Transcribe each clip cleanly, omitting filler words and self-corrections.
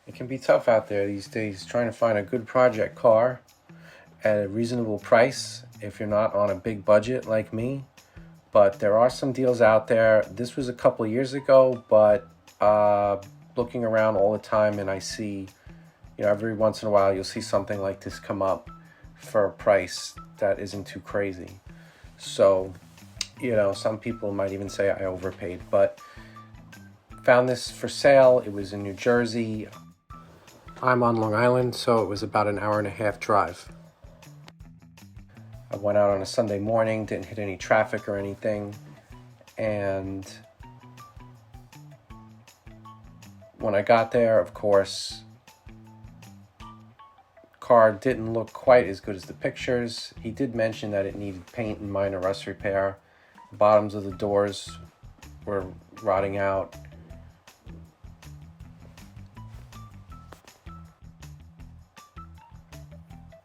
It can be tough out there these days trying to find a good project car at a reasonable price if you're not on a big budget like me. But there are some deals out there. This was a couple years ago, but looking around all the time, and I see, every once in a while you'll see something like this come up for a price that isn't too crazy. So, some people might even say I overpaid, but found this for sale. It was in New Jersey. I'm on Long Island, so it was about an hour and a half drive. I went out on a Sunday morning, didn't hit any traffic or anything, and when I got there, of course, car didn't look quite as good as the pictures. He did mention that it needed paint and minor rust repair. The bottoms of the doors were rotting out.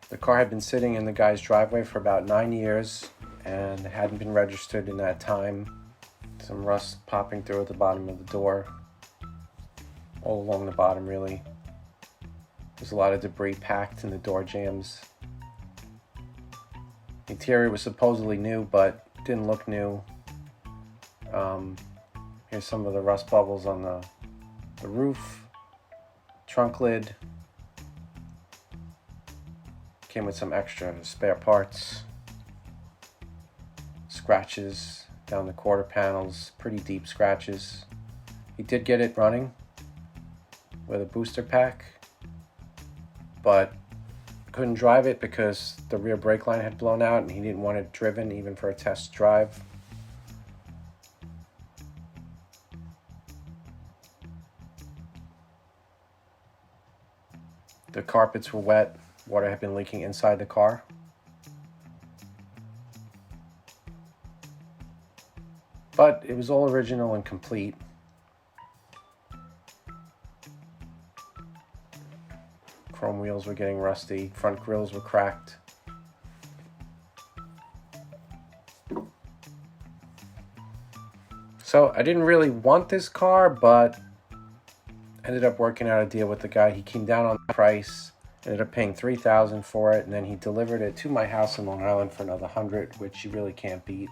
The car had been sitting in the guy's driveway for about 9 years and hadn't been registered in that time. Some rust popping through at the bottom of the door, all along the bottom really. There's a lot of debris packed in the door jambs. The interior was supposedly new, but didn't look new. Here's some of the rust bubbles on the roof, trunk lid. Came with some extra spare parts. Scratches down the quarter panels, pretty deep scratches. He did get it running with a booster pack, but couldn't drive it because the rear brake line had blown out and he didn't want it driven even for a test drive. The carpets were wet. Water had been leaking inside the car. But it was all original and complete. Chrome wheels were getting rusty. Front grills were cracked. So I didn't really want this car, but ended up working out a deal with the guy. He came down on the price. Ended up paying $3,000 for it, and then he delivered it to my house in Long Island for another $100, which you really can't beat.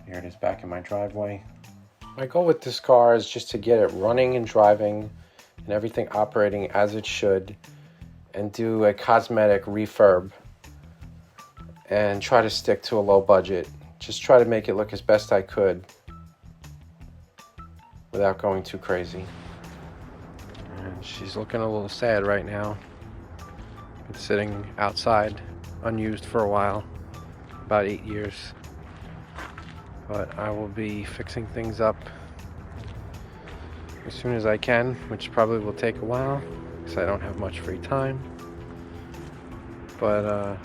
Here it is back in my driveway. My goal with this car is just to get it running and driving and everything operating as it should, and do a cosmetic refurb and try to stick to a low budget. Just try to make it look as best I could without going too crazy. And she's looking a little sad right now. Been sitting outside, unused for a while, about 8 years. But I will be fixing things up as soon as I can, which probably will take a while because I don't have much free time. But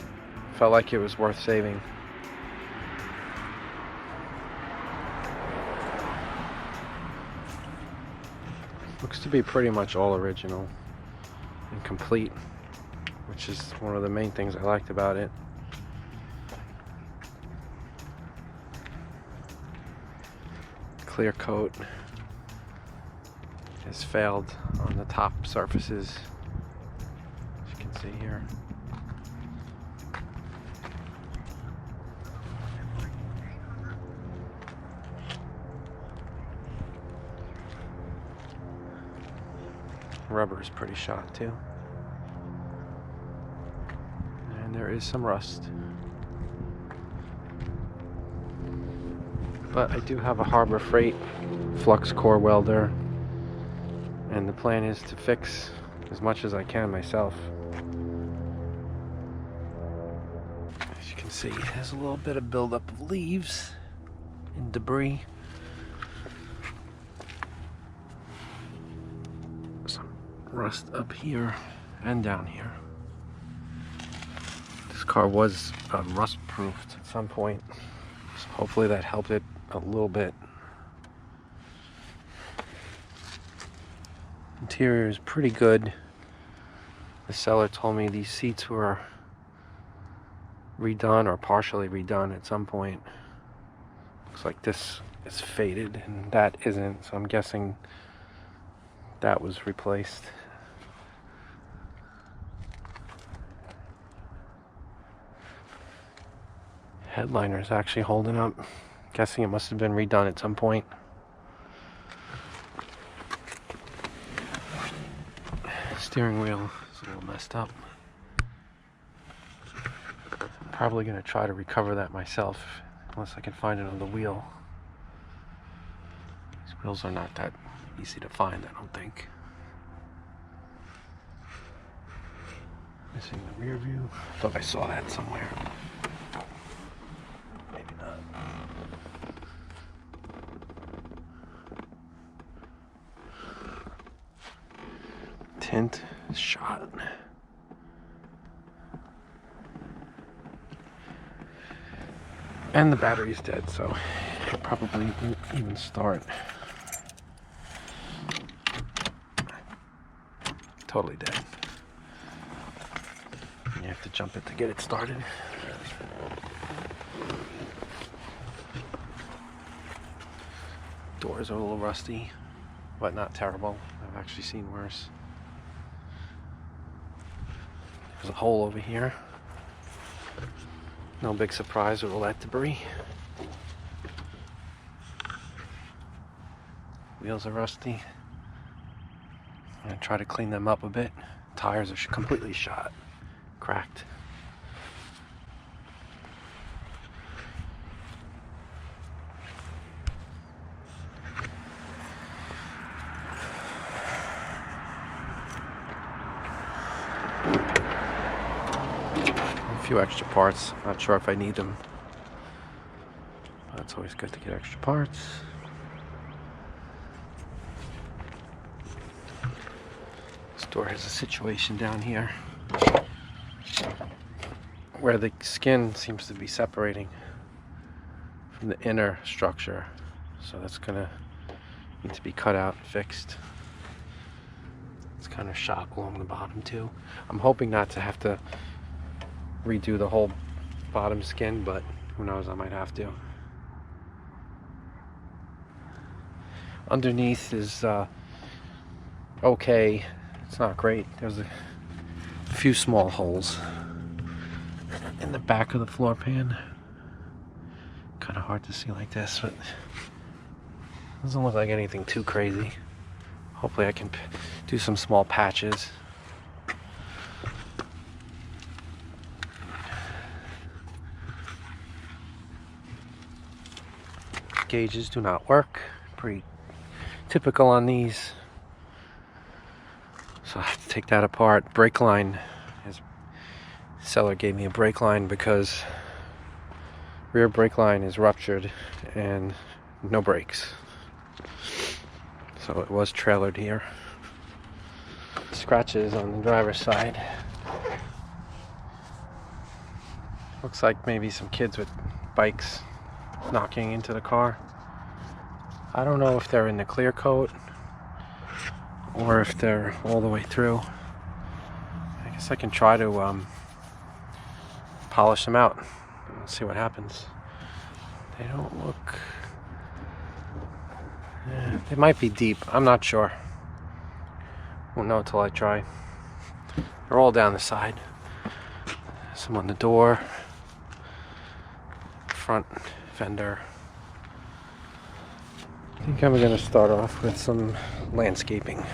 felt like it was worth saving. Looks to be pretty much all original and complete, which is one of the main things I liked about it. Clear coat has failed on the top surfaces, as you can see here. Rubber is pretty shot too. And there is some rust. But I do have a Harbor Freight flux core welder, and the plan is to fix as much as I can myself. As you can see, it has a little bit of buildup of leaves and debris. Some rust up here and down here. This car was rust proofed at some point, so hopefully that helped it a little bit. Interior is pretty good. The seller told me these seats were redone or partially redone at some point. Looks like this is faded and that isn't, so I'm guessing that was replaced. Headliner is actually holding up. Guessing it must have been redone at some point. Steering wheel is a little messed up. I'm probably going to try to recover that myself, unless I can find it on the wheel. These wheels are not that easy to find, I don't think. Missing the rear view. Thought I saw that somewhere. Maybe not. Tint shot. And the battery's dead, so it probably won't even start. Totally dead. You have to jump it to get it started. Doors are a little rusty, but not terrible. I've actually seen worse. There's a hole over here. No big surprise with all that debris. Wheels are rusty. I'm gonna try to clean them up a bit. Tires are completely shot, cracked. A few extra parts. Not sure if I need them, but it's always good to get extra parts. This door has a situation down here where the skin seems to be separating from the inner structure, so that's gonna need to be cut out and fixed. It's kind of shot along the bottom too. I'm hoping not to have to redo the whole bottom skin, but who knows, I might have to. Underneath is okay. It's not great. There's a few small holes in the back of the floor pan. Kind of hard to see like this, but doesn't look like anything too crazy. Hopefully I can do some small patches. Gauges do not work. Pretty typical on these. So I have to take that apart. Brake line. Seller gave me a brake line because rear brake line is ruptured and no brakes. So it was trailered here. Scratches on the driver's side. Looks like maybe some kids with bikes knocking into the car. I don't know if they're in the clear coat or if they're all the way through. I guess I can try to polish them out and see what happens. They don't look... they might be deep. I'm not sure. Won't know until I try. They're all down the side. Some on the door. Front fender. I think I'm going to start off with some landscaping.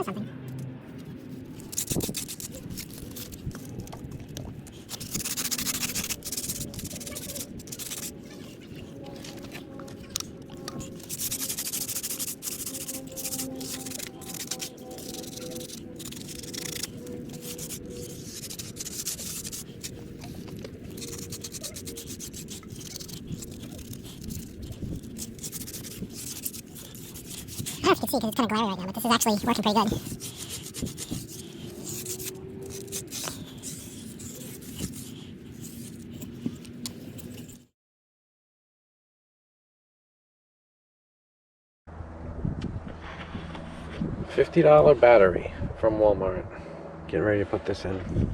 has something. I don't know if you can see because it's kind of glary right now, but this is actually working pretty good. $50 battery from Walmart. Getting ready to put this in.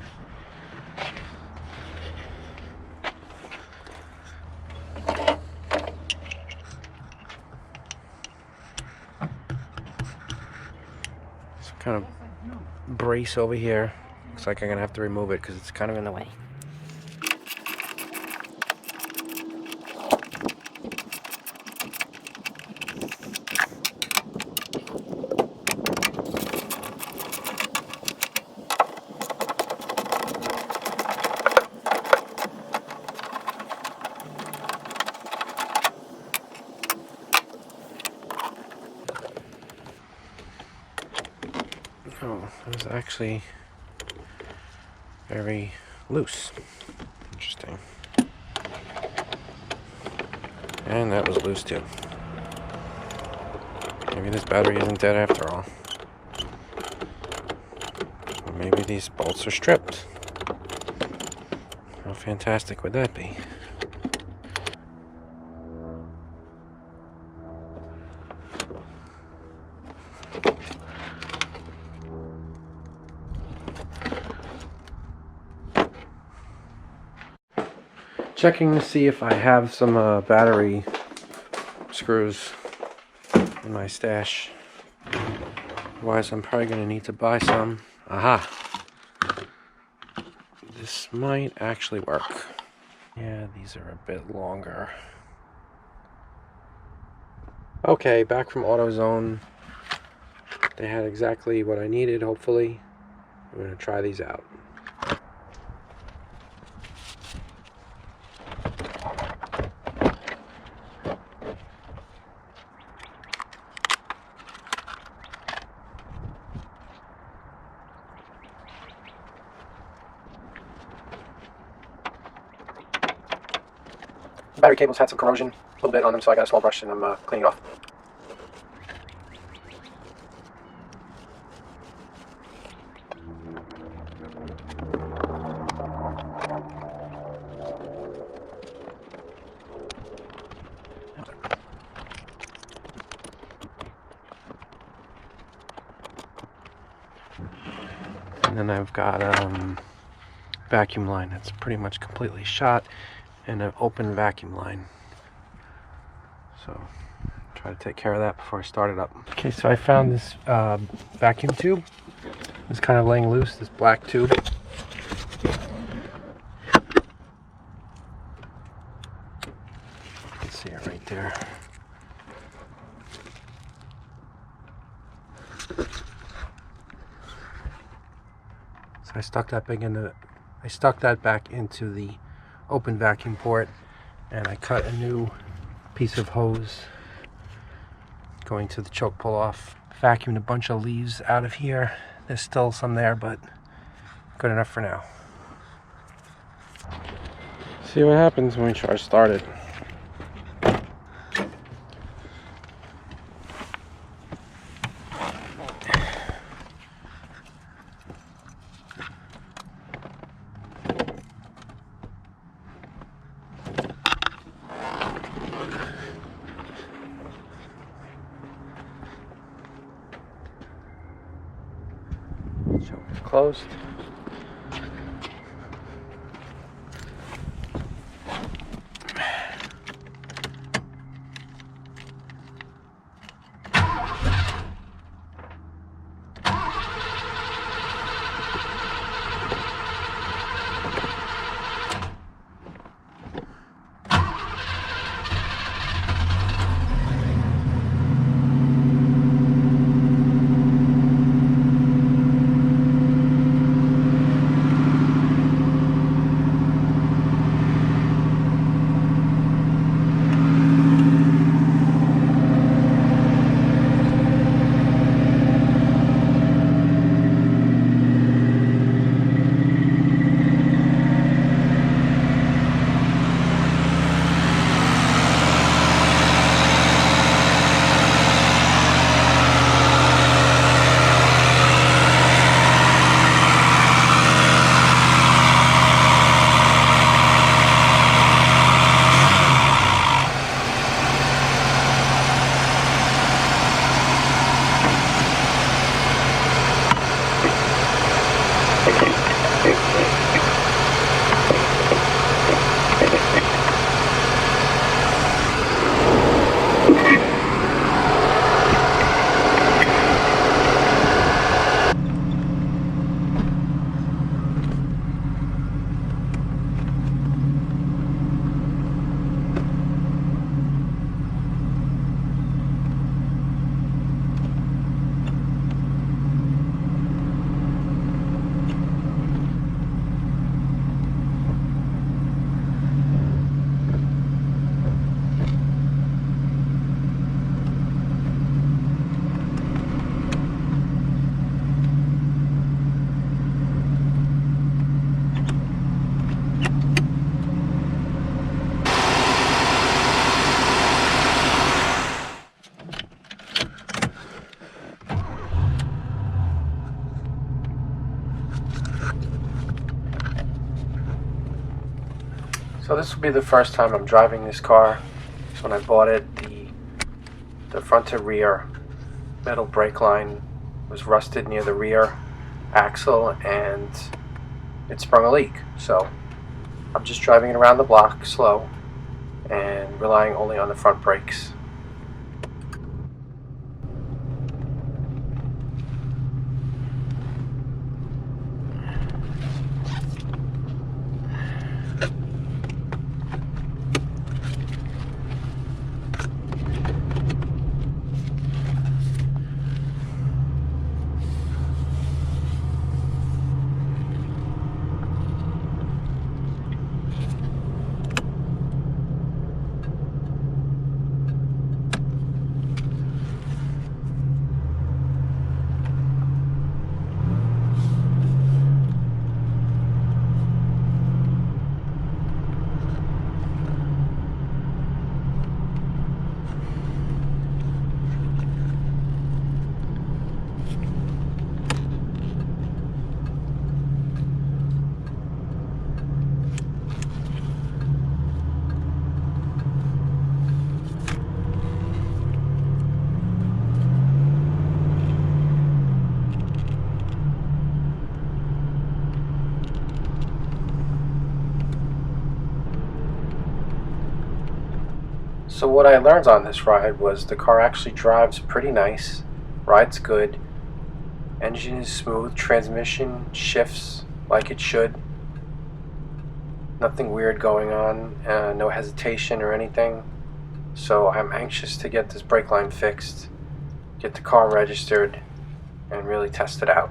Some kind of brace over here. Looks like I'm gonna have to remove it because it's kind of in the way. Oh, it was actually very loose. Interesting. And that was loose too. Maybe this battery isn't dead after all. Or maybe these bolts are stripped. How fantastic would that be? Checking to see if I have some battery screws in my stash. Otherwise, I'm probably going to need to buy some. Aha! This might actually work. Yeah, these are a bit longer. Okay, back from AutoZone. They had exactly what I needed, hopefully. I'm going to try these out. Battery cables had some corrosion, a little bit on them, so I got a small brush and I'm cleaning it off. And then I've got vacuum line that's pretty much completely shot, and an open vacuum line. So try to take care of that before I start it up. Okay, so I found this vacuum tube. It's kind of laying loose, this black tube. You can see it right there. So I stuck that back into the open vacuum port, and I cut a new piece of hose going to the choke pull off. Vacuumed a bunch of leaves out of here. There's still some there, but good enough for now. See what happens when we try to start it. Choke is closed. So this will be the first time I'm driving this car. So when I bought it, the front to rear metal brake line was rusted near the rear axle and it sprung a leak. So I'm just driving it around the block slow and relying only on the front brakes. So what I learned on this ride was the car actually drives pretty nice, rides good, engine is smooth, transmission shifts like it should, nothing weird going on, no hesitation or anything. So I'm anxious to get this brake line fixed, get the car registered, and really test it out.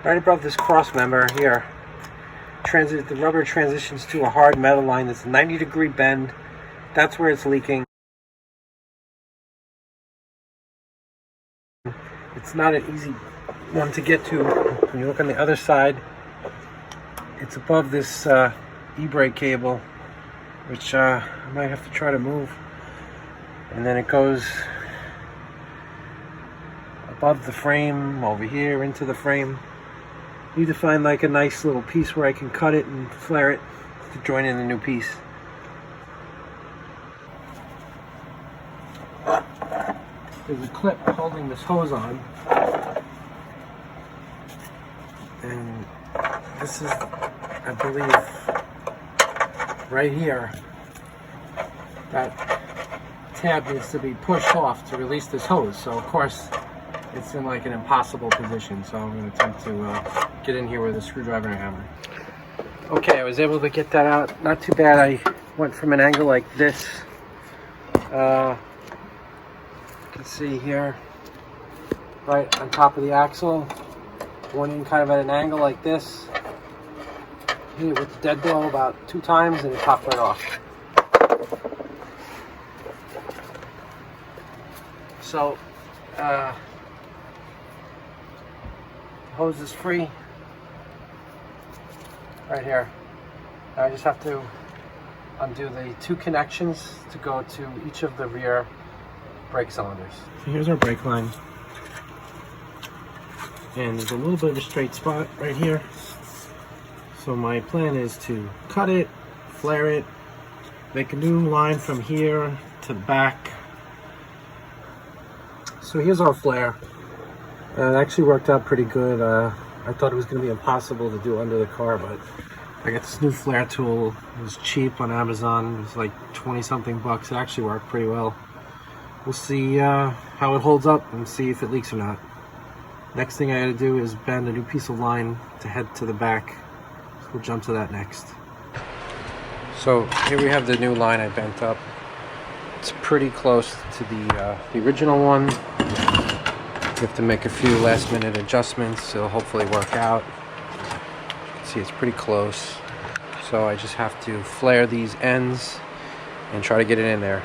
Right above this cross member here, the rubber transitions to a hard metal line that's a 90-degree bend. That's where it's leaking. It's not an easy one to get to. When you look on the other side, it's above this e-brake cable, which I might have to try to move. And then it goes above the frame, over here into the frame. Need to find like a nice little piece where I can cut it and flare it to join in the new piece. There's a clip holding this hose on. And this is, I believe, right here. That tab needs to be pushed off to release this hose. So of course, it's in like an impossible position. So I'm going to attempt to get in here with a screwdriver and a hammer. Okay, I was able to get that out. Not too bad. I went from an angle like this. You can see here, right on top of the axle. Went in kind of at an angle like this. Hit it with the dead blow about 2 times and it popped right off. So, hose is free right here. I just have to undo the 2 connections to go to each of the rear brake cylinders. So here's our brake line. And there's a little bit of a straight spot right here. So my plan is to cut it, flare it, make a new line from here to the back. So here's our flare. It actually worked out pretty good. I thought it was going to be impossible to do under the car, but I got this new flare tool. It was cheap on Amazon. It was like 20 something bucks. It actually worked pretty well. We'll see how it holds up and see if it leaks or not. Next thing I gotta do is bend a new piece of line to head to the back. So we'll jump to that next. So here we have the new line I bent up. It's pretty close to the original one. You have to make a few last minute adjustments. It'll hopefully work out. You can see it's pretty close. So I just have to flare these ends and try to get it in there.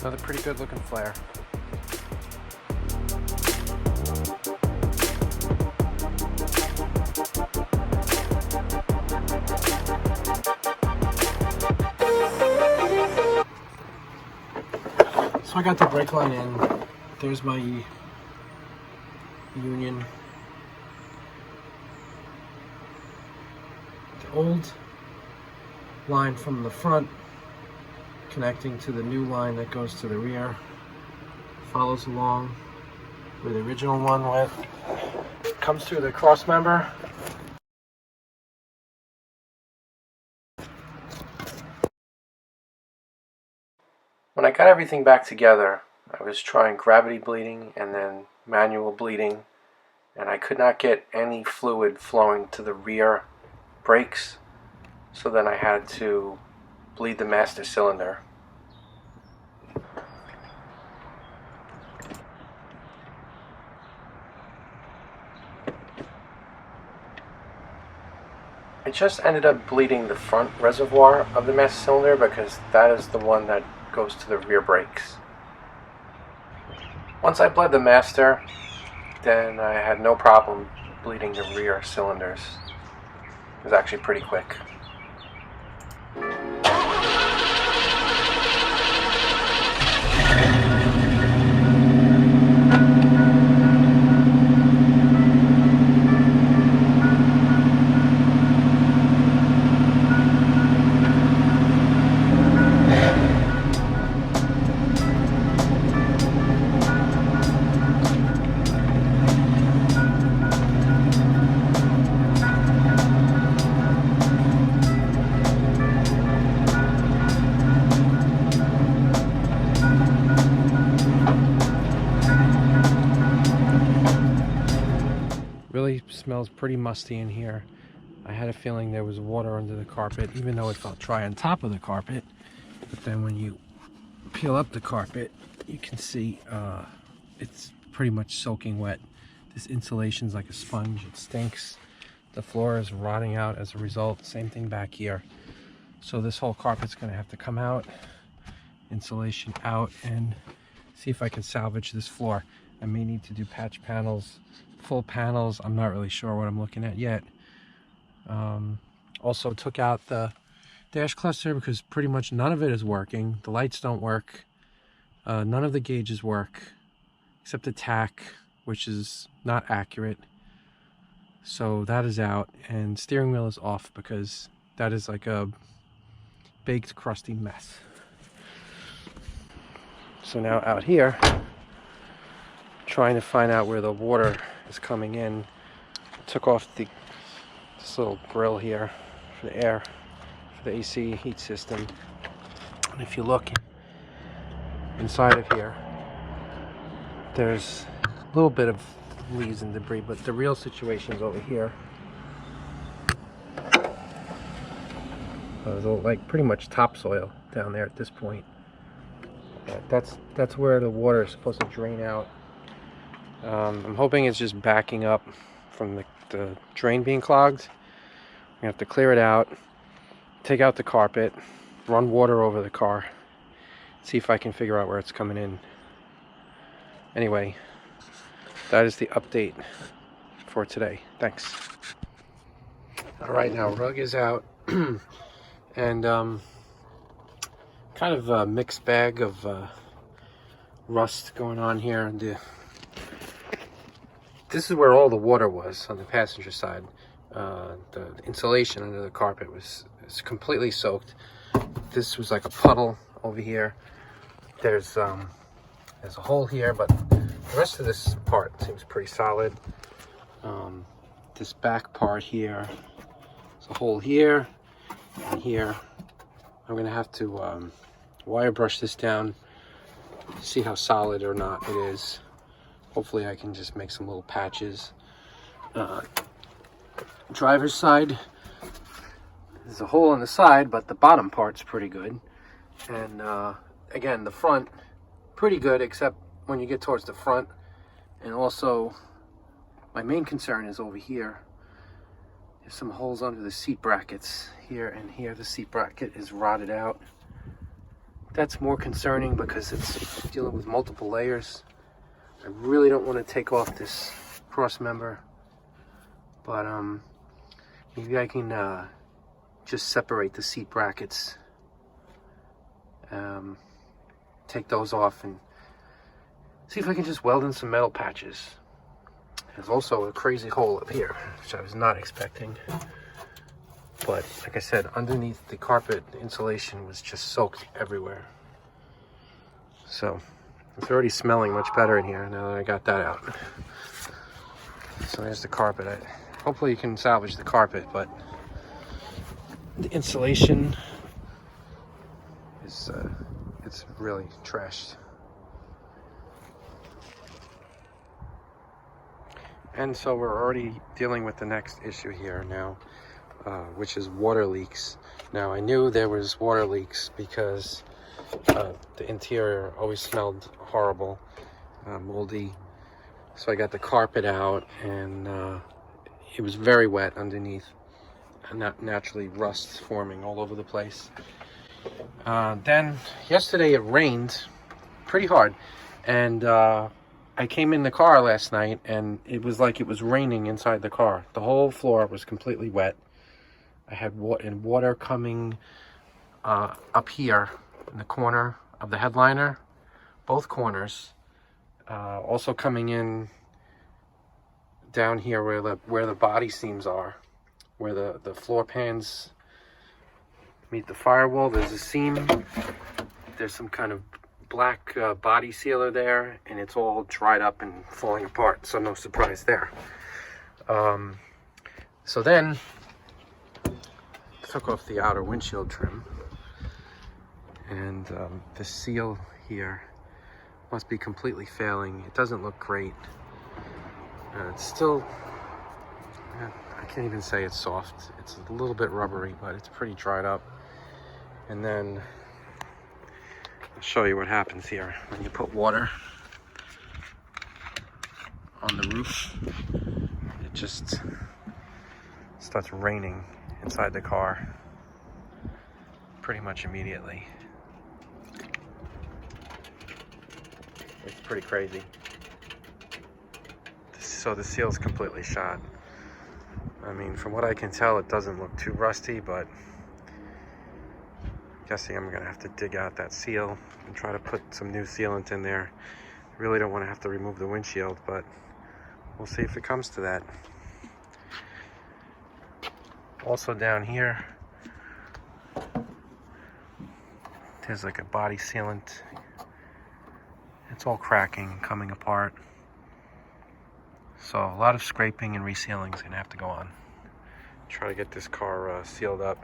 Another pretty good looking flare. So I got the brake line in. There's my union. The old line from the front connecting to the new line that goes to the rear. Follows along where the original one went. Comes through the cross member. When I got everything back together, I was trying gravity bleeding and then manual bleeding, and I could not get any fluid flowing to the rear brakes, so then I had to bleed the master cylinder. I just ended up bleeding the front reservoir of the master cylinder because that is the one that goes to the rear brakes. Once I bled the master, then I had no problem bleeding the rear cylinders. It was actually pretty quick. really smells pretty musty in here. I had a feeling there was water under the carpet, even though it felt dry on top of the carpet. But then when you peel up the carpet, you can see it's pretty much soaking wet. This insulation's like a sponge. It stinks. The floor is rotting out as a result. Same thing back here. So this whole carpet's gonna have to come out, insulation out, and see if I can salvage this floor. I may need to do patch panels, full panels. I'm not really sure what I'm looking at yet. Also took out the dash cluster because pretty much none of it is working. The lights don't work. None of the gauges work except the tack, which is not accurate. So that is out, and steering wheel is off because that is like a baked crusty mess. So now out here, trying to find out where the water is coming in. Took off this little grill here for the air, for the AC heat system. And if you look inside of here, there's a little bit of leaves and debris, but the real situation is over here. There's like pretty much topsoil down there at this point. That's where the water is supposed to drain out. I'm hoping it's just backing up from the drain being clogged. I'm gonna have to clear it out, take out the carpet, run water over the car, see if I can figure out where it's coming in. Anyway, that is the update for today. Thanks. All right, now rug is out, and kind of a mixed bag of rust going on here. This is where all the water was on the passenger side. The insulation under the carpet is completely soaked. This was like a puddle over here. There's a hole here, but the rest of this part seems pretty solid. This back part here, there's a hole here and here. I'm gonna have to wire brush this down, see how solid or not it is. Hopefully I can just make some little patches. Driver's side, there's a hole on the side, but the bottom part's pretty good. And again, the front, pretty good, except when you get towards the front. And also, my main concern is over here. There's some holes under the seat brackets here and here. The seat bracket is rotted out. That's more concerning because it's dealing with multiple layers. I really don't want to take off this cross member, but maybe I can just separate the seat brackets, take those off, and see if I can just weld in some metal patches. There's also a crazy hole up here, which I was not expecting. But like I said, underneath the carpet, the insulation was just soaked everywhere. So it's already smelling much better in here now that I got that out. So there's the carpet. Hopefully you can salvage the carpet, but the insulation is it's really trashed. And so we're already dealing with the next issue here now, which is water leaks. Now I knew there was water leaks because the interior always smelled horrible, moldy. So I got the carpet out, and it was very wet underneath, not naturally rust forming all over the place. Then yesterday it rained pretty hard, and I came in the car last night and it was like it was raining inside the car. The whole floor was completely wet. I had water coming up here in the corner of the headliner, both corners, also coming in down here where the body seams are, where the floor pans meet the firewall. There's a seam, there's some kind of black body sealer there, and it's all dried up and falling apart, so no surprise there. So then took off the outer windshield trim, and the seal here must be completely failing. It doesn't look great. It's still I can't even say it's soft. It's a little bit rubbery, but it's pretty dried up. And then I'll show you what happens here when you put water on the roof. It just starts raining inside the car pretty much immediately. It's pretty crazy. So the seal's completely shot. I mean, from what I can tell, it doesn't look too rusty, but I'm guessing I'm gonna have to dig out that seal and try to put some new sealant in there. I really don't want to have to remove the windshield, but we'll see if it comes to that. Also down here, there's like a body sealant. It's all cracking, coming apart. So a lot of scraping and resealing is gonna have to go on. Try to get this car sealed up,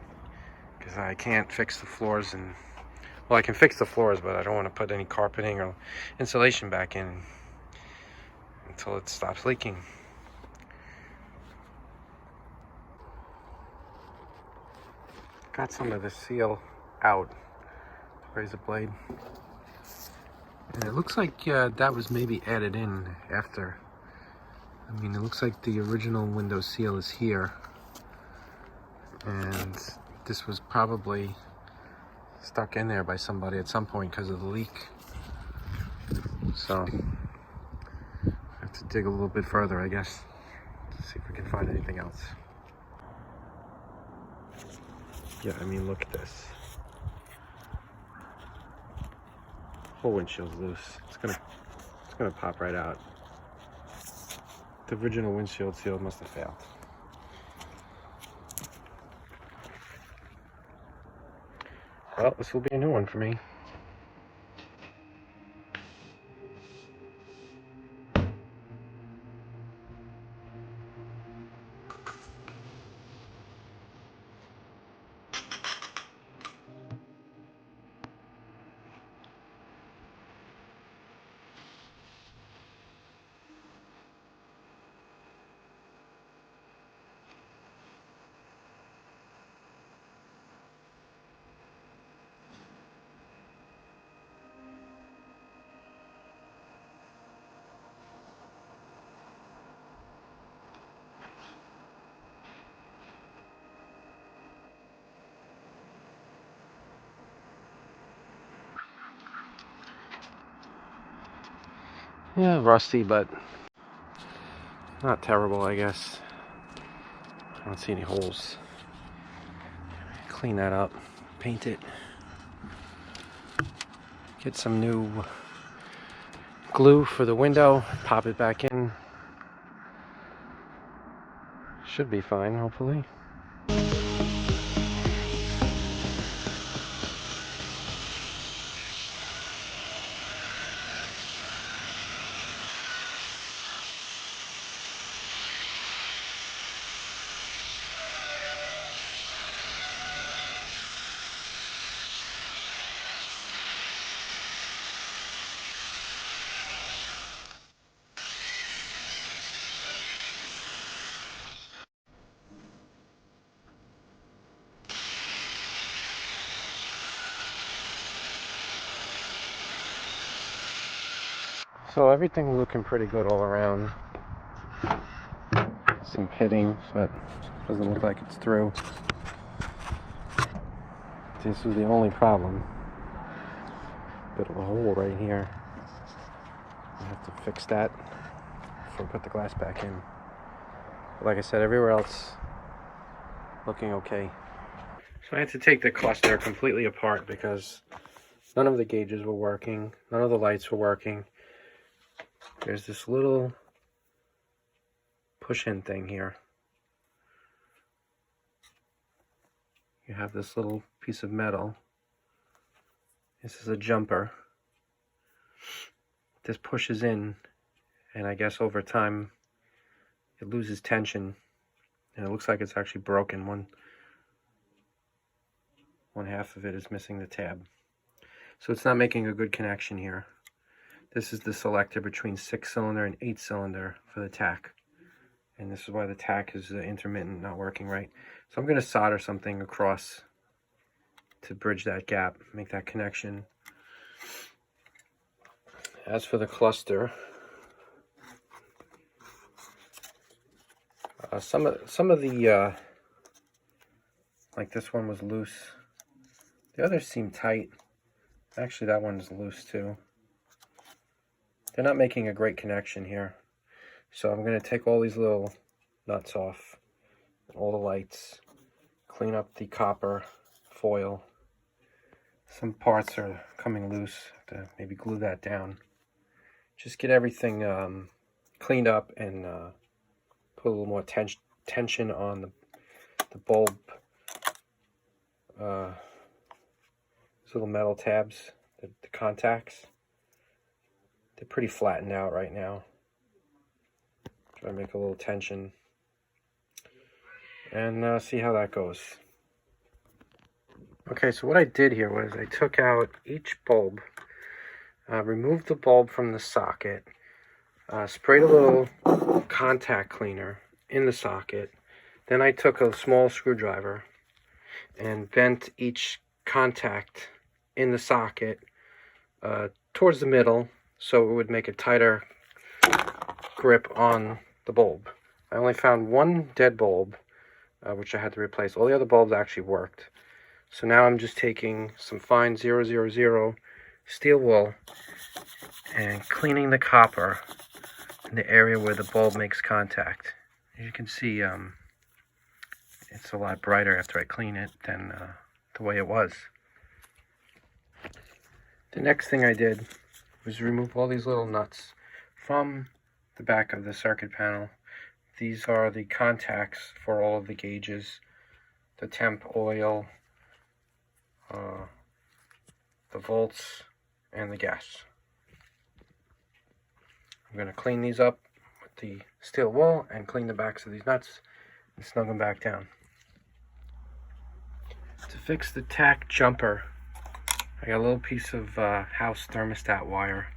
because I can't fix the floors, and well, I can fix the floors, but I don't want to put any carpeting or insulation back in until it stops leaking. Got some of the seal out, razor blade, and it looks like that was maybe added in after. I mean, it looks like the original window seal is here, and this was probably stuck in there by somebody at some point because of the leak. So I have to dig a little bit further, I guess, to see if we can find anything else. Yeah, I mean, look at this. Whole windshield's loose. It's gonna pop right out. The original windshield seal must have failed. Well, this will be a new one for me. Yeah, rusty, but not terrible, I guess. I don't see any holes. Clean that up, paint it, get some new glue for the window, pop it back in. Should be fine, hopefully. So everything's looking pretty good all around. Some pitting, but doesn't look like it's through. This is the only problem. Bit of a hole right here. I have to fix that before I put the glass back in. But like I said, everywhere else looking okay. So I had to take the cluster completely apart because none of the gauges were working, none of the lights were working. There's this little push-in thing here. You have this little piece of metal. This is a jumper. This pushes in, and I guess over time it loses tension, and it looks like it's actually broken. One half of it is missing the tab. So it's not making a good connection here. This is the selector between 6-cylinder and 8-cylinder for the tach. and this is why the tack is intermittent, not working right. So I'm going to solder something across to bridge that gap, make that connection. As for the cluster, some of the like this one was loose. The others seem tight. Actually, that one's loose too. They're not making a great connection here. So I'm going to take all these little nuts off, all the lights, clean up the copper foil. Some parts are coming loose. Have to maybe glue that down. Just get everything cleaned up and put a little more tension on the bulb. These little metal tabs, the contacts, they're pretty flattened out right now. Try to make a little tension and see how that goes. Okay, so what I did here was I took out each bulb, removed the bulb from the socket, sprayed a little contact cleaner in the socket. Then I took a small screwdriver and bent each contact in the socket towards the middle so it would make a tighter grip on the bulb. I only found one dead bulb, which I had to replace. All the other bulbs actually worked. So now I'm just taking some fine 000 steel wool and cleaning the copper in the area where the bulb makes contact. As you can see, it's a lot brighter after I clean it than the way it was. The next thing I did was remove all these little nuts from the back of the circuit panel. These are the contacts for all of the gauges, the temp, oil, the volts, and the gas. I'm going to clean these up with the steel wool and clean the backs of these nuts and snug them back down. To fix the tack jumper, I got a little piece of house thermostat wire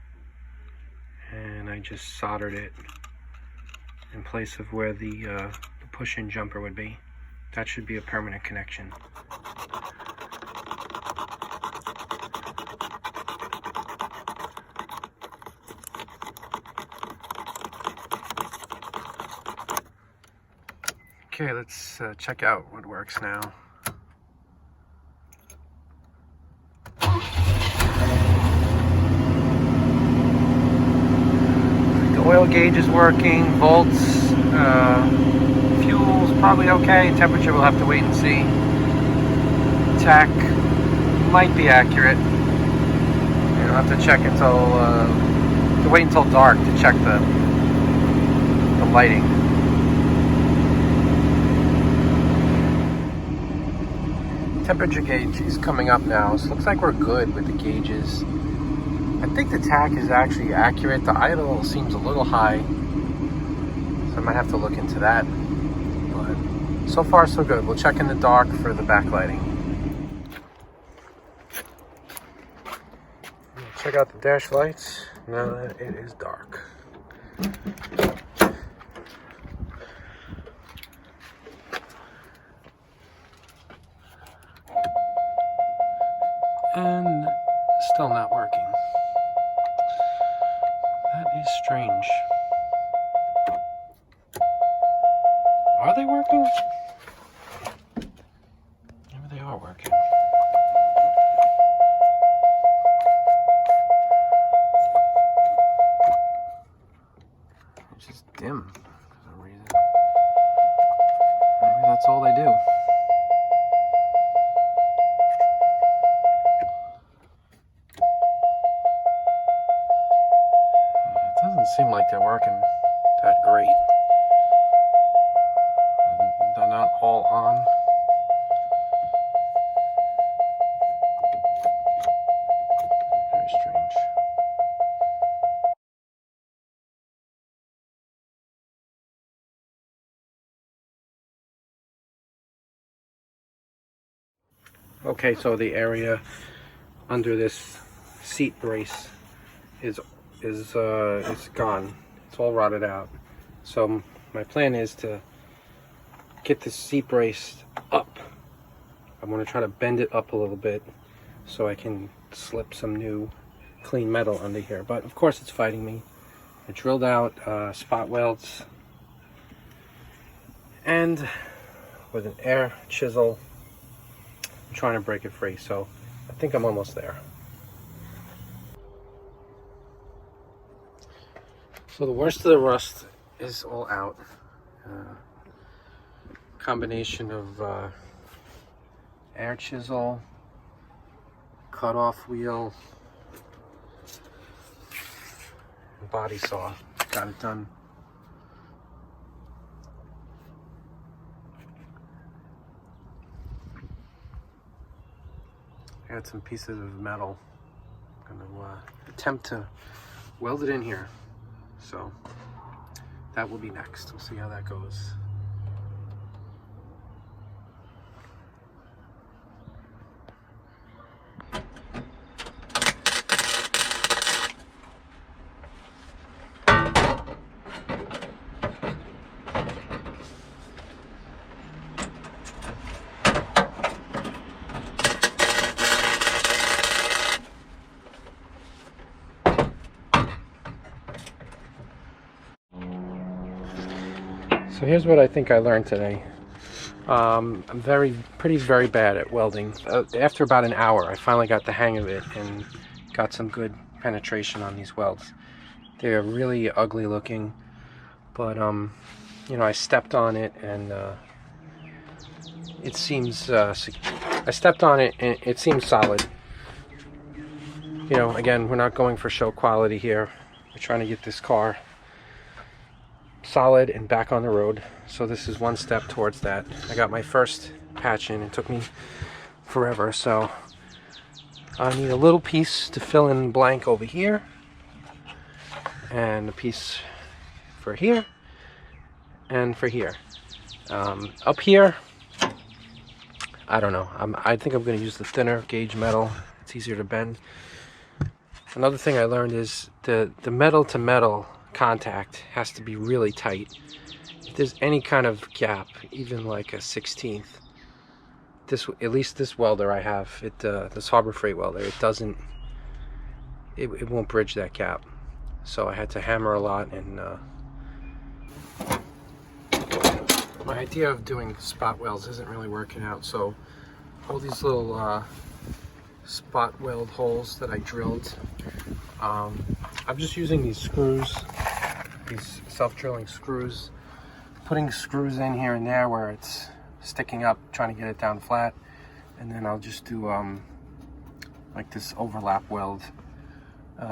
and I just soldered it in place of where the push-in jumper would be. That should be a permanent connection. Okay, let's check out what works now. The oil gauge is working, volts, fuel's probably okay, temperature we'll have to wait and see. Tack might be accurate. You'll have to check until, wait until dark to check the lighting. Temperature gauge is coming up now, so it looks like we're good with the gauges. I think the tack is actually accurate. The idle seems a little high, so I might have to look into that. But so far so good. We'll check in the dark for the backlighting. Check out the dash lights now that it is dark. And still not working. That is strange. Are they working? Maybe they are working. It's just dim for some reason. Maybe that's all they do. Seem like they're working that great. They're not all on. Very strange. Okay, so the area under this seat brace is gone. It's all rotted out. So my plan is to get this seat brace up. I'm going to try to bend it up a little bit so I can slip some new clean metal under here. But of course it's fighting me. I drilled out spot welds, and with an air chisel I'm trying to break it free. So I think I'm almost there. So the worst of the rust is all out. Combination of air chisel, cut off wheel, and body saw. Got it done. I got some pieces of metal. I'm gonna attempt to weld it in here. So that will be next. We'll see how that goes. So here's what I think I learned today. I'm very bad at welding. After about an hour, I finally got the hang of it and got some good penetration on these welds. They're really ugly looking, but you know, I stepped on it and it seems I stepped on it and it seems solid. You know, again, we're not going for show quality here. We're trying to get this car solid and back on the road, so this is one step towards that. I got my first patch in. It took me forever, so I need a little piece to fill in blank over here, and a piece for here and for here. Up here, I don't know. I think I'm going to use the thinner gauge metal. It's easier to bend. Another thing I learned is the metal to metal contact has to be really tight. If there's any kind of gap, even like a 1/16, at least this welder I have, this Harbor Freight welder, it won't bridge that gap. So I had to hammer a lot, and my idea of doing spot welds isn't really working out. So all these little spot weld holes that I drilled, I'm just using these screws, these self-drilling screws, putting screws in here and there where it's sticking up, trying to get it down flat, and then I'll just do like this overlap weld.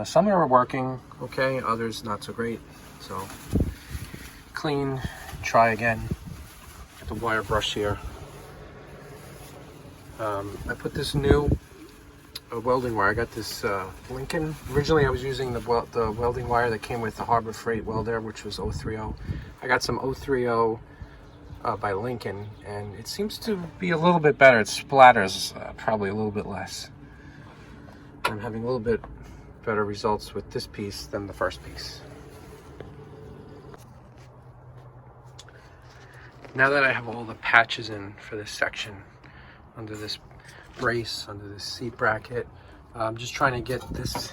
Some are working okay, others not so great. So clean, try again. Get the wire brush here. I put this new welding wire. I got this Lincoln. Originally I was using the welding wire that came with the Harbor Freight welder, which was 030. I got some 030 by Lincoln, and it seems to be a little bit better. It splatters probably a little bit less. I'm having a little bit better results with this piece than the first piece. Now that I have all the patches in for this section, under this brace, under this seat bracket, I'm just trying to get this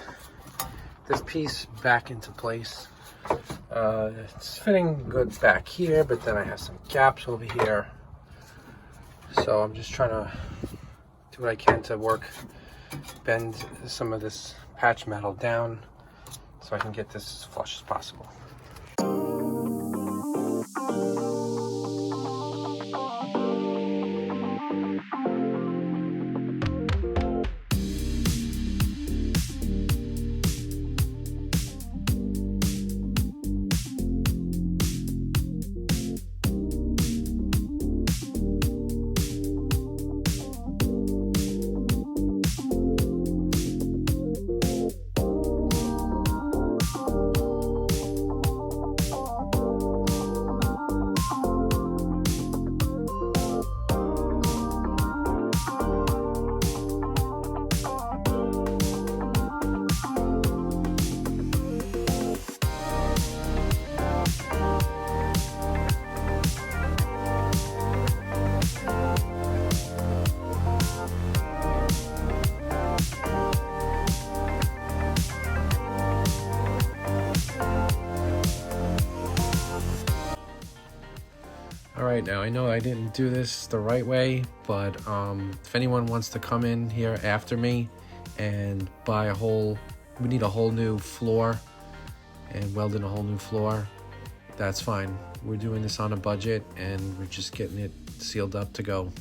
piece back into place. It's fitting good back here, but then I have some gaps over here. So I'm just trying to do what I can to bend some of this patch metal down so I can get this as flush as possible. Alright, now I know I didn't do this the right way, but if anyone wants to come in here after me and buy we need a whole new floor and weld in a whole new floor, that's fine. We're doing this on a budget and we're just getting it sealed up to go.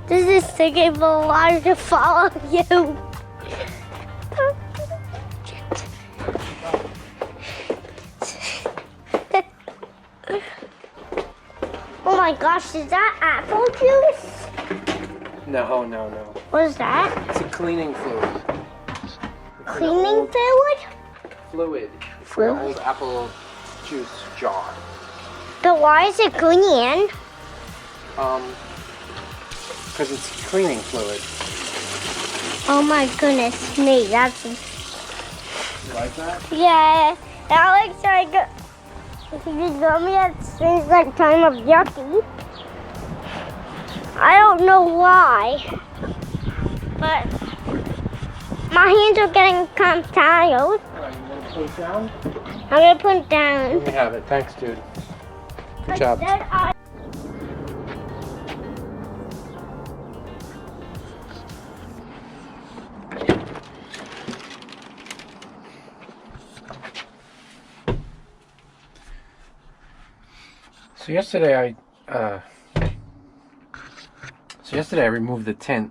This is taking a while to follow you. Oh my gosh, is that apple juice? No. What is that? It's a cleaning fluid. Cleaning fluid? Fluid. Fluid? An old apple juice jar. But why is it green? Because it's cleaning fluid. Oh my goodness me, that's... You like that? Yeah, that looks like... You told me that seems like kind of yucky. I don't know why, but my hands are getting kind of tired. Alright, you want to put it down? I'm gonna put it down. Let me have it. Thanks, dude. Good But job. then So yesterday I removed the tint,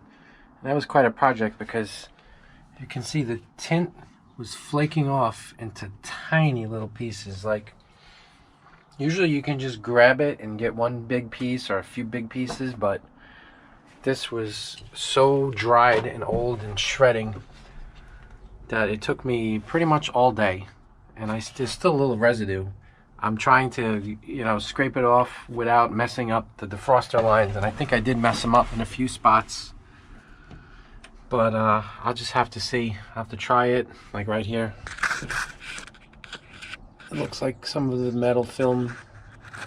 and that was quite a project because you can see the tint was flaking off into tiny little pieces. Like usually you can just grab it and get one big piece or a few big pieces, but this was so dried and old and shredding that it took me pretty much all day, and there's still a little residue. I'm trying to, scrape it off without messing up the defroster lines, and I think I did mess them up in a few spots. But I'll just have to see. I'll have to try it, like right here. It looks like some of the metal film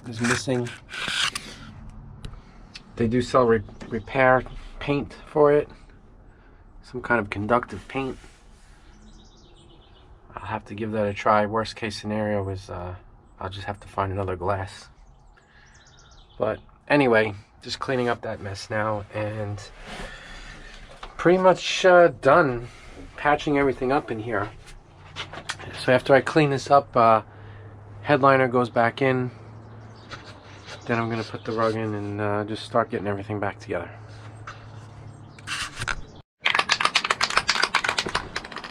is missing. They do sell repair paint for it. Some kind of conductive paint. I'll have to give that a try. Worst case scenario is I'll just have to find another glass. But anyway, just cleaning up that mess now, and pretty much done patching everything up in here. So after I clean this up, headliner goes back in. Then I'm going to put the rug in and just start getting everything back together.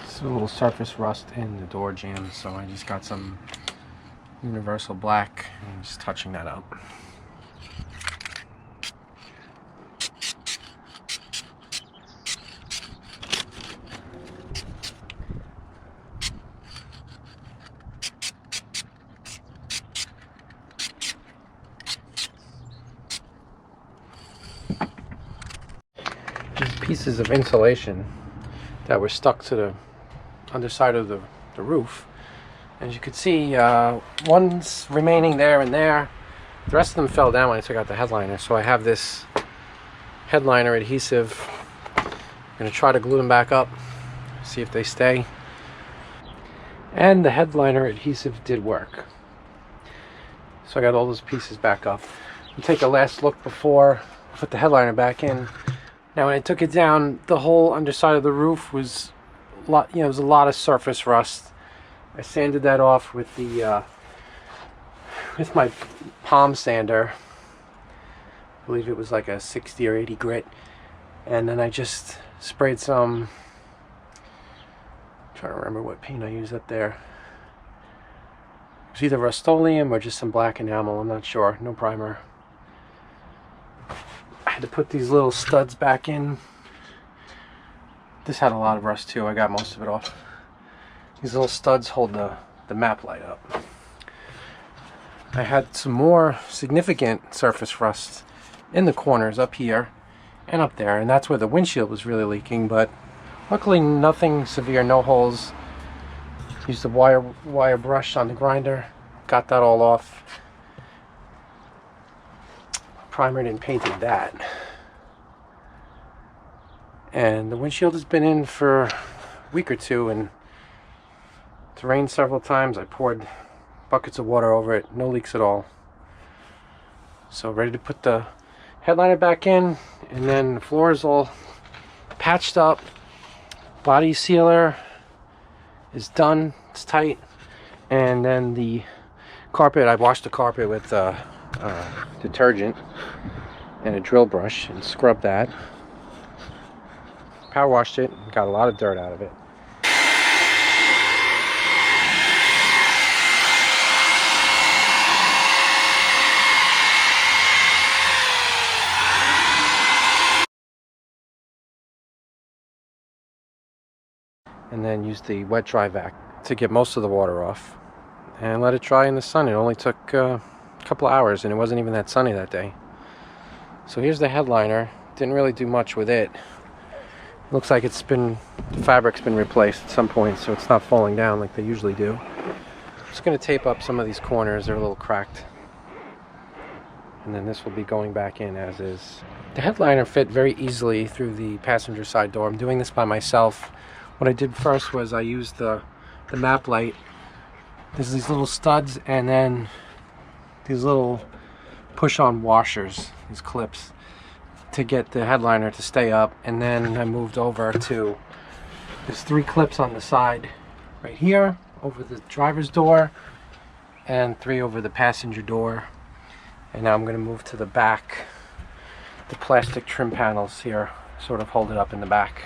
So a little surface rust in the door jamb, so I just got some universal black and just touching that up. These pieces of insulation that were stuck to the underside of the roof, as you can see, one's remaining there and there. The rest of them fell down when I took out the headliner, so I have this headliner adhesive. I'm going to try to glue them back up, see if they stay. And the headliner adhesive did work. So I got all those pieces back up. I'll take a last look before I put the headliner back in. Now when I took it down, the whole underside of the roof was a lot, there was a lot of surface rust. I sanded that off with the with my palm sander. believe it was like a 60 or 80 grit. And then I just sprayed some, I'm trying to remember what paint I used up there. It was either Rust-Oleum or just some black enamel, I'm not sure, no primer. I had to put these little studs back in. This had a lot of rust too, I got most of it off. These little studs hold the map light up. I had some more significant surface rust in the corners up here and up there, and that's where the windshield was really leaking, but luckily nothing severe, no holes. Used the wire brush on the grinder, got that all off. Primered and painted that. And the windshield has been in for a week or two, and it's rained several times. I poured buckets of water over it, no leaks at all. So ready to put the headliner back in, and then the floor is all patched up. Body sealer is done, it's tight. And then the carpet, I washed the carpet with detergent and a drill brush and scrubbed that. Power washed it, got a lot of dirt out of it. And then use the wet dry vac to get most of the water off and let it dry in the sun. It only took a couple of hours, and it wasn't even that sunny that day. So here's the headliner. Didn't really do much with it. Looks like the fabric's been replaced at some point, so it's not falling down like they usually do. I'm just going to tape up some of these corners. They're a little cracked. And then this will be going back in as is. The headliner fit very easily through the passenger side door. I'm doing this by myself. What I did first was I used the map light. There's these little studs and then these little push-on washers, these clips, to get the headliner to stay up. And then I moved over to, there's 3 clips on the side right here over the driver's door and 3 over the passenger door. And now I'm going to move to the back. The plastic trim panels here sort of hold it up in the back.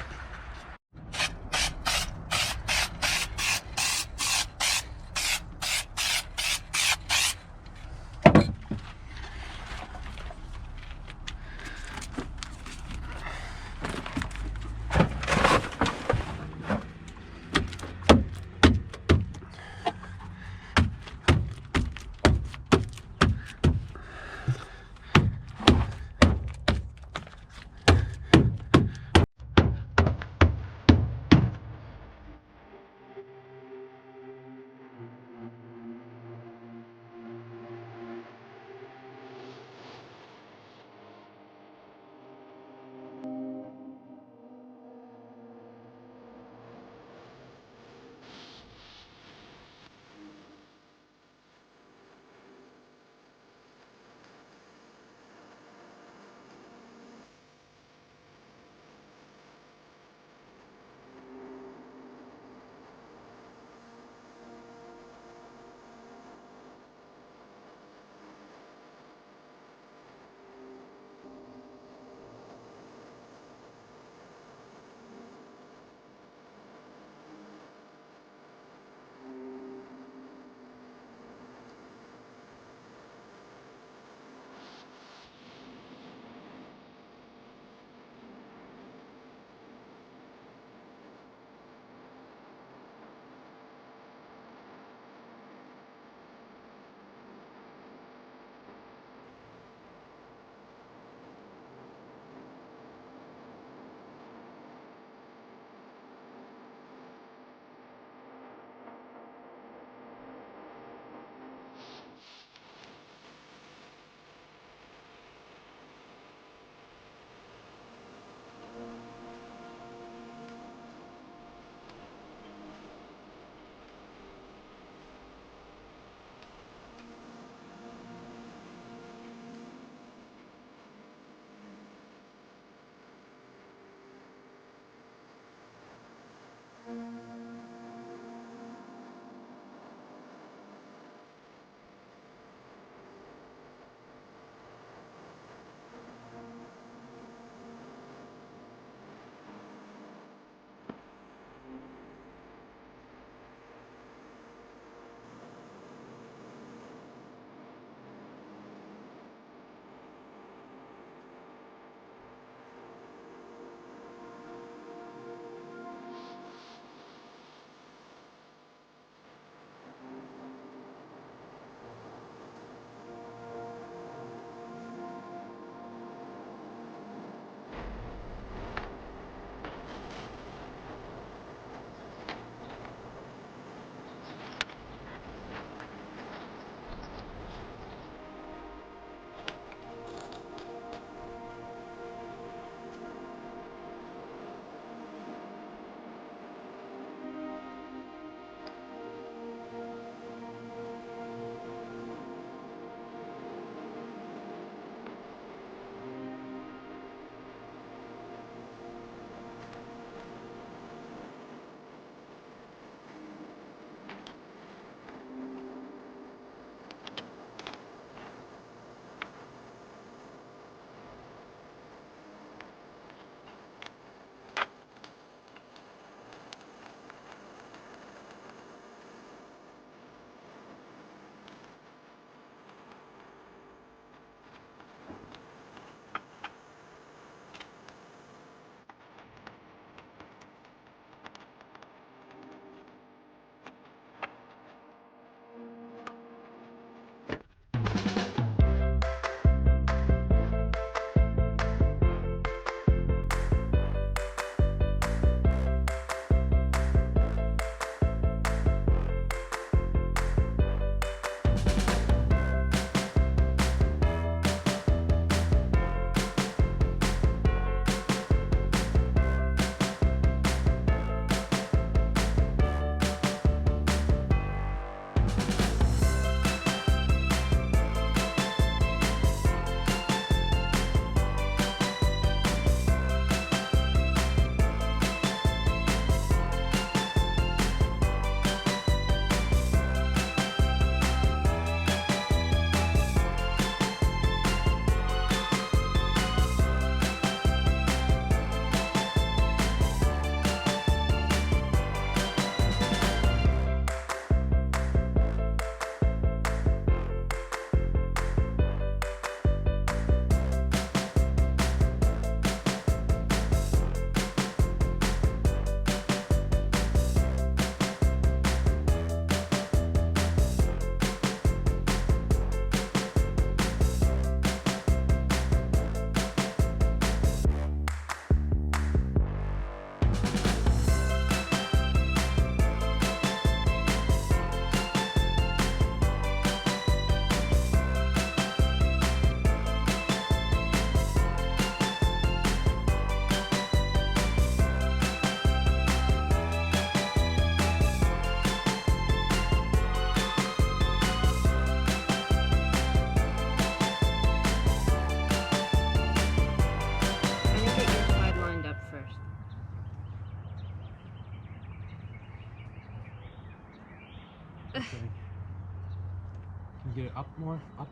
Get it up more, up.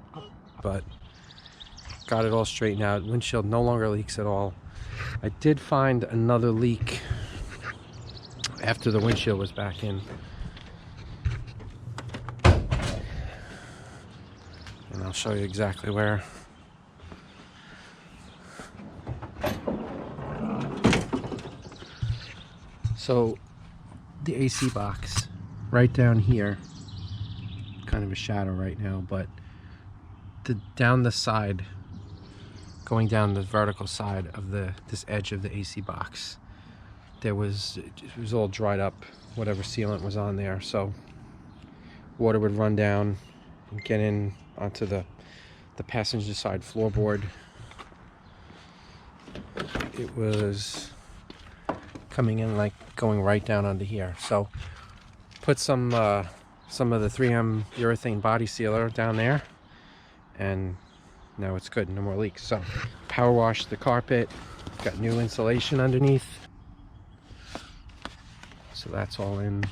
But got it all straightened out. Windshield no longer leaks at all. I did find another leak after the windshield was back in. And I'll show you exactly where. So the AC box right down here, kind of a shadow right now, but down the side, going down the vertical side of this edge of the AC box, it was all dried up, whatever sealant was on there, so water would run down and get in onto the passenger side floorboard. It was coming in like going right down under here, so put some of the 3M urethane body sealer down there, and now it's good, no more leaks. So power washed the carpet, got new insulation underneath, so that's all in.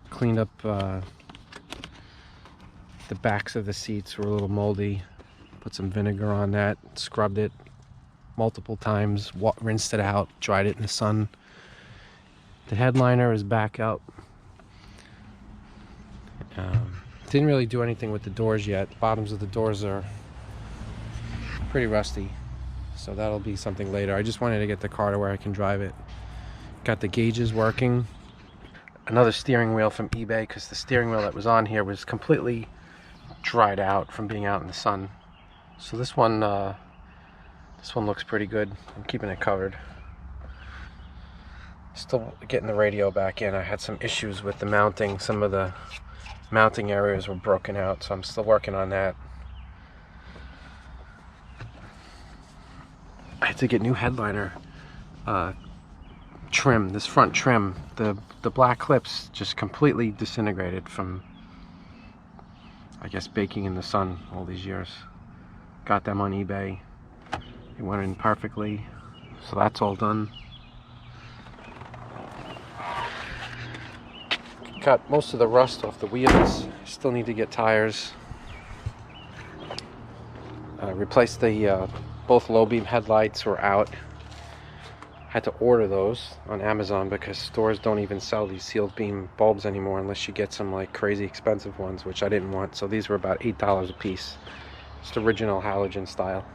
Cleaned up the backs of the seats were a little moldy, put some vinegar on that, scrubbed it multiple times, rinsed it out, dried it in the sun. The headliner is back up. Didn't really do anything with the doors yet. The bottoms of the doors are pretty rusty, so that'll be something later. I just wanted to get the car to where I can drive it. Got the gauges working. Another steering wheel from eBay, because the steering wheel that was on here was completely dried out from being out in the sun. So this one looks pretty good. I'm keeping it covered. Still getting the radio back in. I had some issues with the mounting. Some of the mounting areas were broken out, so I'm still working on that. I had to get new headliner trim, this front trim. The black clips just completely disintegrated from, I guess, baking in the sun all these years. Got them on eBay. They went in perfectly, so that's all done. Got most of the rust off the wheels. Still need to get tires. Replaced the both low beam headlights were out. Had to order those on Amazon because stores don't even sell these sealed beam bulbs anymore unless you get some like crazy expensive ones, which I didn't want. So these were about $8 a piece. Just original halogen style.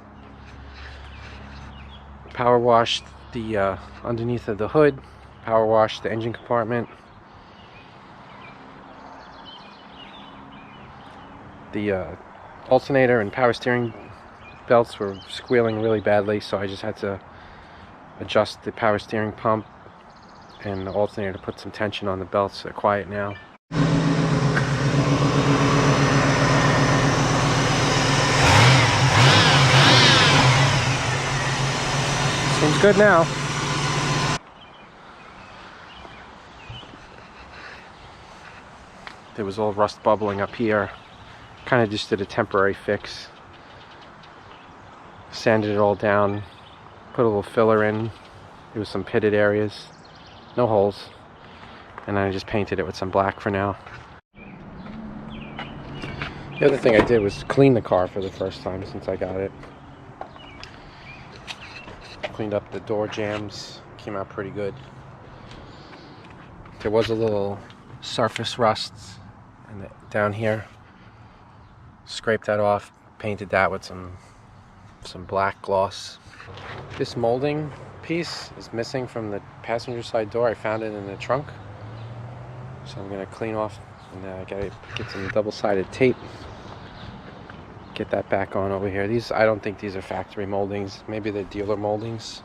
Power washed the underneath of the hood. Power washed the engine compartment. The alternator and power steering belts were squealing really badly, so I just had to adjust the power steering pump and the alternator to put some tension on the belts. They're quiet now. Seems good now. There was all rust bubbling up here. Kind of just did a temporary fix. Sanded it all down. Put a little filler in. There was some pitted areas. No holes. And I just painted it with some black for now. The other thing I did was clean the car for the first time since I got it. Cleaned up the door jambs. Came out pretty good. There was a little surface rust down here. Scraped that off, painted that with some black gloss. This molding piece is missing from the passenger side door. I found it in the trunk, so I'm gonna clean off, and I gotta get some double-sided tape, get that back on over here. These, I don't think these are factory moldings. Maybe they're dealer moldings,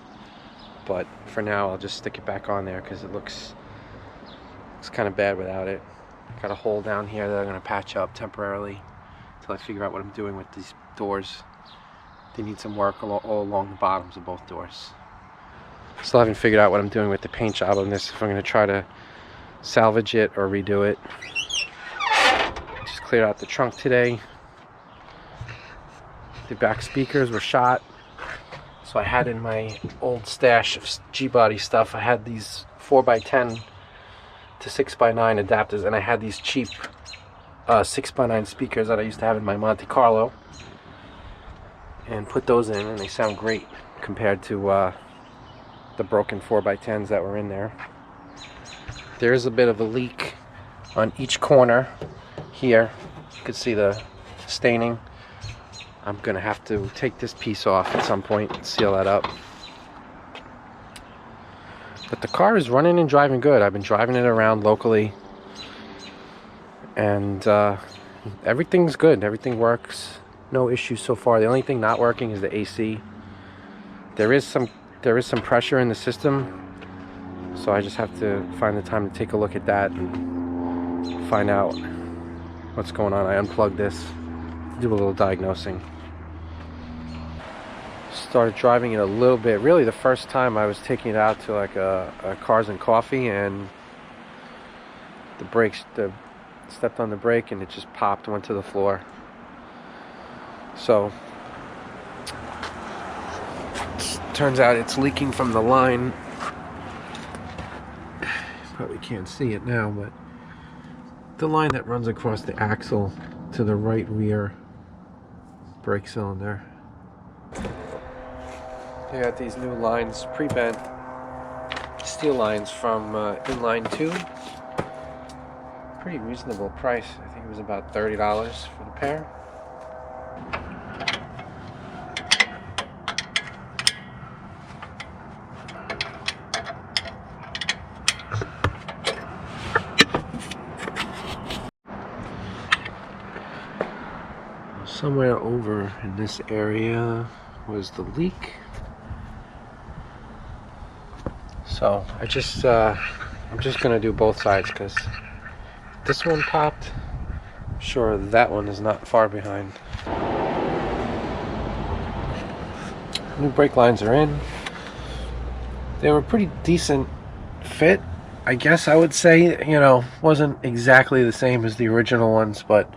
but for now I'll just stick it back on there because it looks kind of bad without it. Got a hole down here that I'm gonna patch up temporarily I figure out what I'm doing with these doors. They need some work all along the bottoms of both doors. Still haven't figured out what I'm doing with the paint job on this, if I'm going to try to salvage it or redo it. Just cleared out the trunk today. The back speakers were shot. So I had in my old stash of G-body stuff, I had these 4x10 to 6x9 adapters, and I had these cheap 6x9 speakers that I used to have in my Monte Carlo, and put those in, and they sound great compared to the broken 4x10s that were in there. There is a bit of a leak on each corner here. You can see the staining. I'm gonna have to take this piece off at some point and seal that up. But the car is running and driving good. I've been driving it around locally, and everything's good. Everything works. No issues so far. The only thing not working is the AC. There is some pressure in the system, so I just have to find the time to take a look at that and find out what's going on. I unplugged this, do a little diagnosing. Started driving it a little bit. Really, the first time I was taking it out to like a Cars and Coffee, and the brakes, stepped on the brake and it just popped, went to the floor. So turns out it's leaking from the line. Probably can't see it now, but the line that runs across the axle to the right rear brake cylinder. They got these new lines, pre-bent steel lines from Inline 2. Pretty reasonable price. I think it was about $30 for the pair. Somewhere over in this area was the leak. So I'm just gonna do both sides, because this one popped. I'm sure that one is not far behind. New brake lines are in. They were pretty decent fit, I guess I would say. You know, wasn't exactly the same as the original ones, but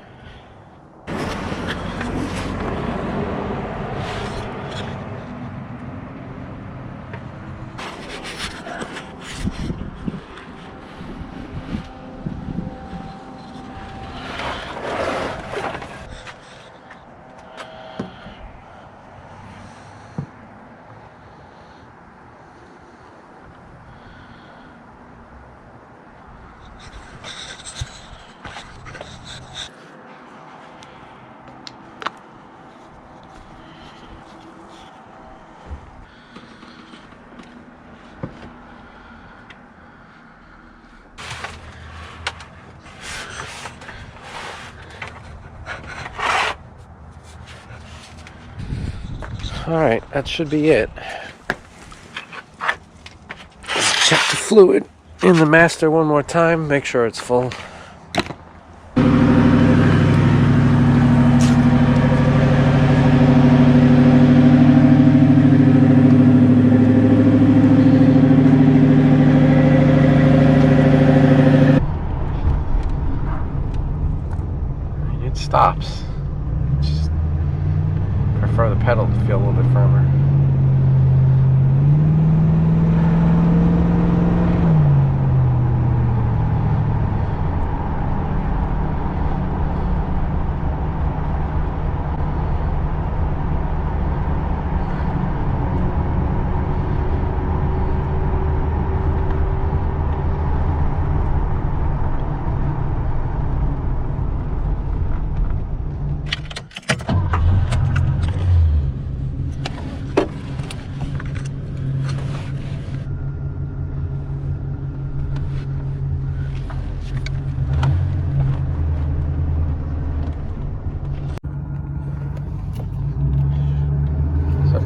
alright, that should be it. Let's check the fluid in the master one more time, make sure it's full. It stops. Prefer the pedal to feel a little bit firmer.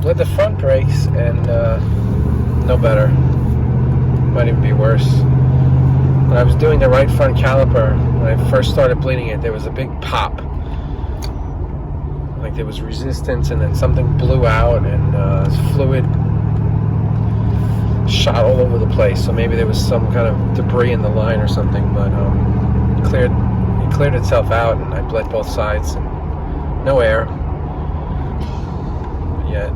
With the front brakes, and no better. Might even be worse. When I was doing the right front caliper, when I first started bleeding it, there was a big pop. Like there was resistance, and then something blew out, and fluid shot all over the place. So maybe there was some kind of debris in the line or something, but it cleared itself out, and I bled both sides, and no air yet.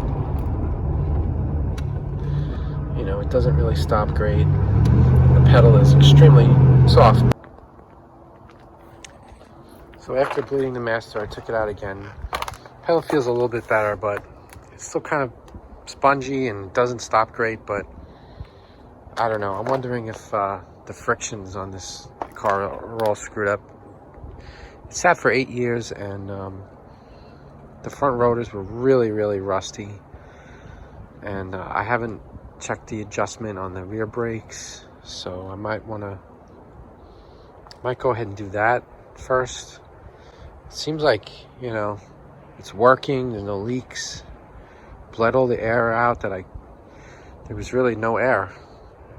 You know, it doesn't really stop great. The pedal is extremely soft. So after bleeding the master, I took it out again. Pedal feels a little bit better, but it's still kind of spongy and doesn't stop great, but I don't know. I'm wondering if the frictions on this car are all screwed up. It sat for 8 years, and the front rotors were really, really rusty. And I haven't checked the adjustment on the rear brakes, so I might go ahead and do that first. It seems like, you know, it's working. There's no leaks. Bled all the air out there was really no air.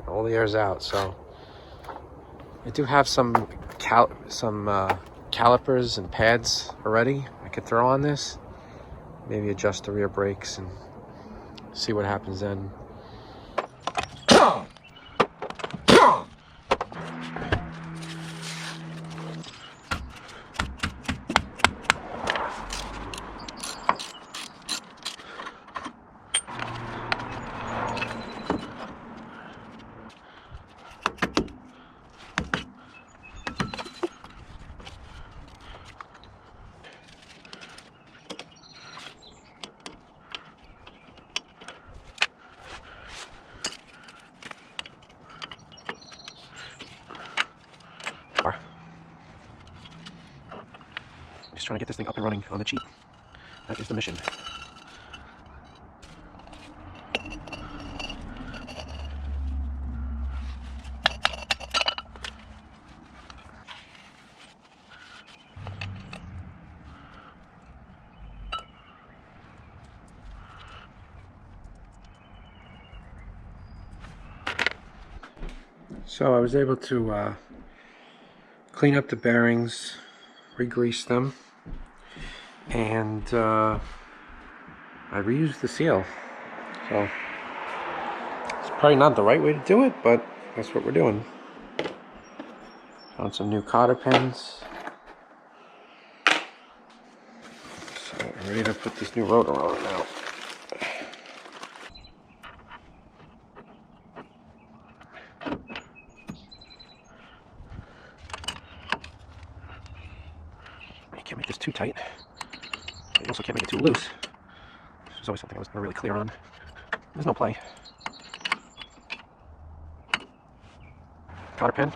All the air's out. So I do have some calipers and pads already I could throw on this. Maybe adjust the rear brakes and see what happens then. Just trying to get this thing up and running on the cheap. That is the mission. So I was able to clean up the bearings, re-grease them, and I reused the seal. So it's probably not the right way to do it, but that's what we're doing. Found some new cotter pins. So I'm ready to put this new rotor on now. Can't make this too tight. You also can't make it too loose. This was always something I was never really clear on. There's no play. Cotter pin.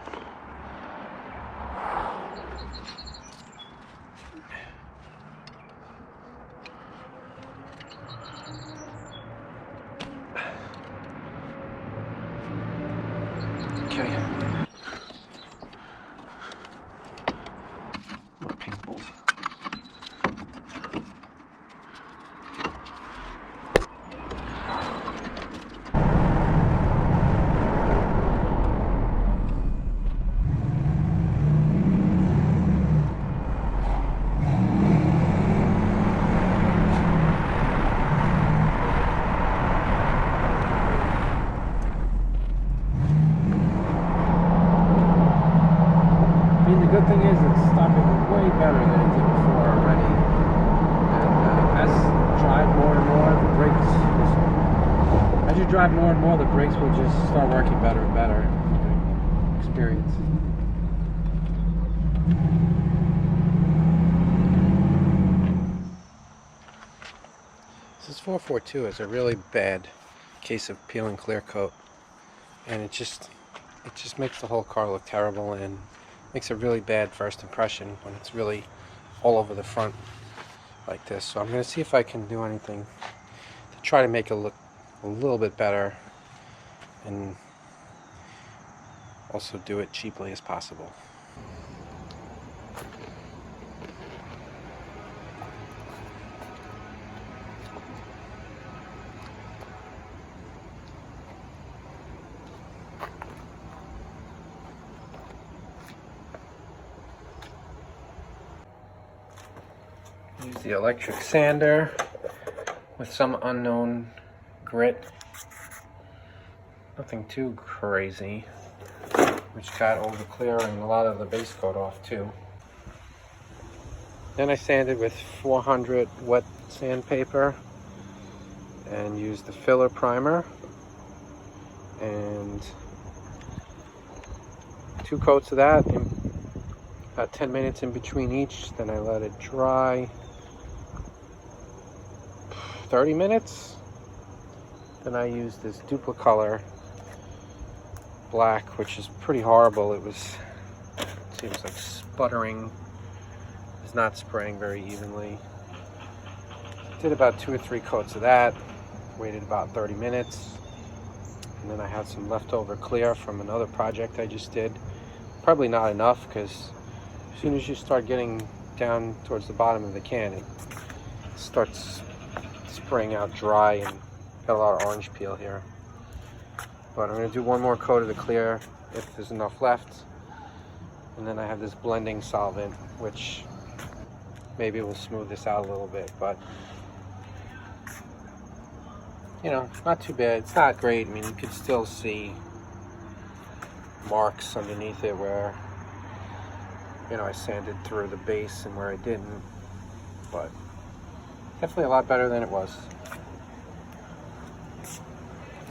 Okay. More painful. The good thing is it's stopping way better than it did before already. And as you drive more and more, the brakes will just start working better and better. Experience. This 442 is a really bad case of peel and clear coat, and it just makes the whole car look terrible and makes a really bad first impression when it's really all over the front like this. So I'm going to see if I can do anything to try to make it look a little bit better and also do it cheaply as possible. Use the electric sander with some unknown grit. Nothing too crazy, which got all the clear and a lot of the base coat off too. Then I sanded with 400 wet sandpaper and used the filler primer and 2 coats of that, About 10 minutes in between each, then I let it dry. 30 minutes. Then I used this Duplicolor black, which is pretty horrible. It seems like sputtering. It's not spraying very evenly. Did about 2 or 3 coats of that. Waited about 30 minutes. And then I had some leftover clear from another project I just did. Probably not enough, because as soon as you start getting down towards the bottom of the can, it starts spraying out dry and got a lot of orange peel here. But I'm going to do one more coat of the clear if there's enough left. And then I have this blending solvent, which maybe will smooth this out a little bit, but you know, not too bad. It's not great. I mean, you could still see marks underneath it where, you know, I sanded through the base and where I didn't, but definitely a lot better than it was.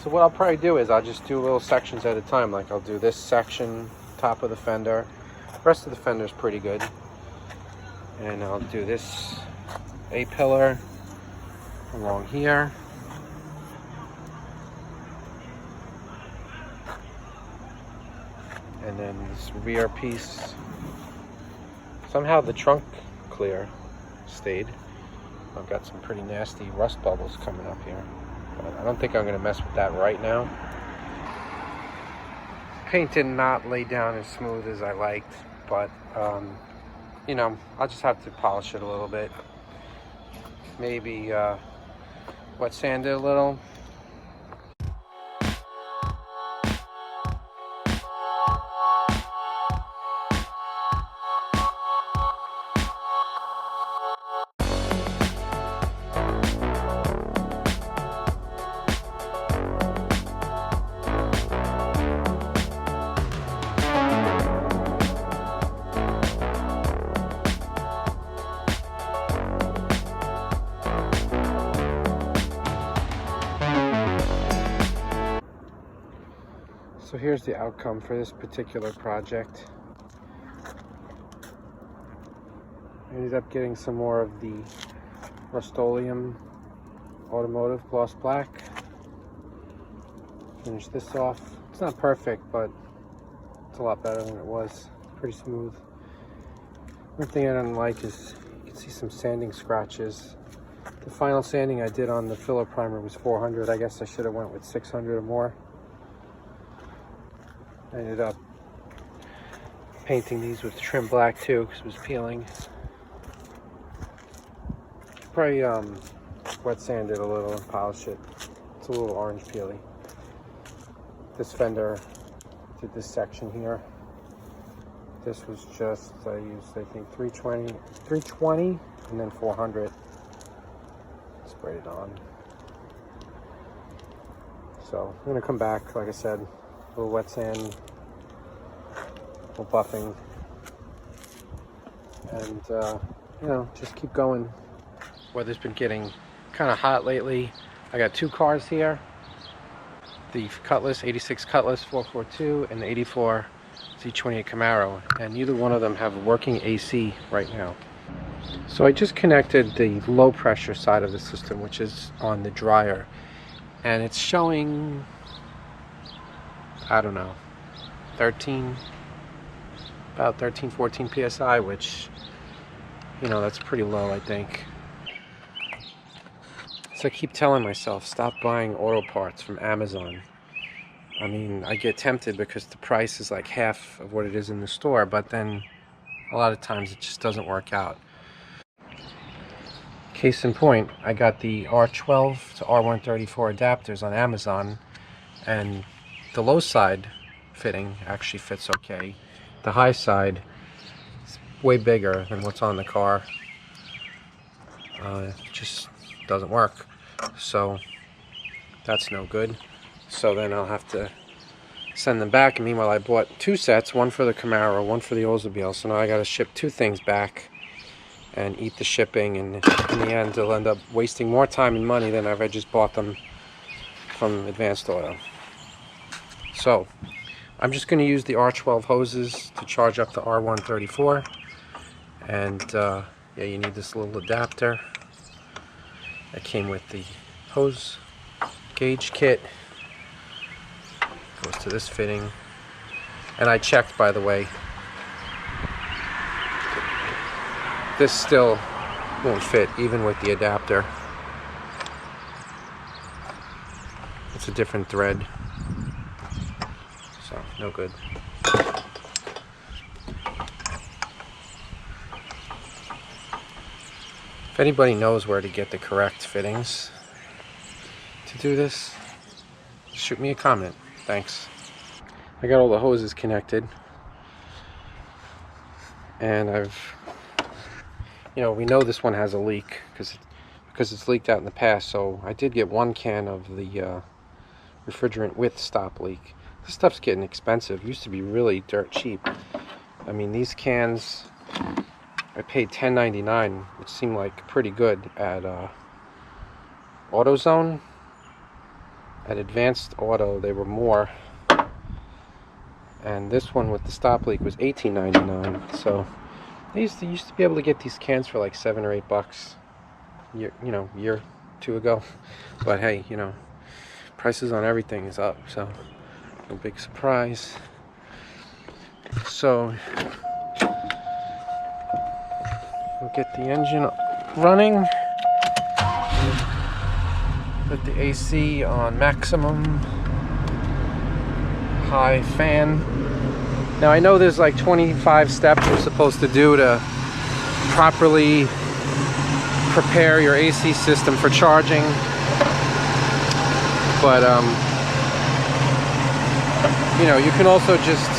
So what I'll probably do is I'll just do little sections at a time. Like I'll do this section, top of the fender. The rest of the fender is pretty good. And I'll do this A-pillar along here. And then this rear piece. Somehow the trunk clear stayed. I've got some pretty nasty rust bubbles coming up here. But I don't think I'm going to mess with that right now. Paint did not lay down as smooth as I liked, but you know, I'll just have to polish it a little bit. Maybe wet sand it a little. So here's the outcome for this particular project. I ended up getting some more of the Rust-Oleum Automotive Gloss Black. Finish this off. It's not perfect, but it's a lot better than it was. It's pretty smooth. One thing I don't like is you can see some sanding scratches. The final sanding I did on the filler primer was 400. I guess I should have went with 600 or more. I ended up painting these with trim black too because it was peeling. Probably wet sand it a little and polish it. It's a little orange peely. This fender did this section here. This was just, I used I think 320 and then 400. Sprayed it on. So I'm gonna come back, like I said, a little wet sand, a little buffing, and you know, just keep going. Weather's been getting kind of hot lately. I got 2 cars here, the Cutlass, 86 Cutlass 442 and the 84 Z28 Camaro, and neither one of them have working AC right now. So I just connected the low pressure side of the system, which is on the dryer, and it's showing, I don't know, about 13, 14 PSI, which, you know, that's pretty low, I think. So I keep telling myself, stop buying auto parts from Amazon. I mean, I get tempted because the price is like half of what it is in the store, but then a lot of times it just doesn't work out. Case in point, I got the R12 to R134 adapters on Amazon, and the low side fitting actually fits okay. The high side is way bigger than what's on the car. It just doesn't work. So that's no good. So then I'll have to send them back. And meanwhile, I bought 2 sets, one for the Camaro, one for the Oldsmobile. So now I got to ship 2 things back and eat the shipping. And in the end, it'll end up wasting more time and money than if I just bought them from Advanced Auto. So I'm just going to use the R12 hoses to charge up the R134. And yeah, you need this little adapter that came with the hose gauge kit. Goes to this fitting. And I checked, by the way. This still won't fit even with the adapter. It's a different thread. So, no good. If anybody knows where to get the correct fittings to do this, shoot me a comment. Thanks. I got all the hoses connected. And we know this one has a leak because it's leaked out in the past. So I did get 1 can of the refrigerant with stop leak. This stuff's getting expensive. It used to be really dirt cheap. I mean, these cans, I paid $10.99, which seemed like pretty good at AutoZone. At Advanced Auto, they were more. And this one with the stop leak was $18.99. So I used to be able to get these cans for like $7 or $8 year or two ago. But hey, prices on everything is up, so no big surprise. So we'll get the engine running. Put the AC on maximum. High fan. Now I know there's like 25 steps you're supposed to do to properly prepare your AC system for charging, but you can also just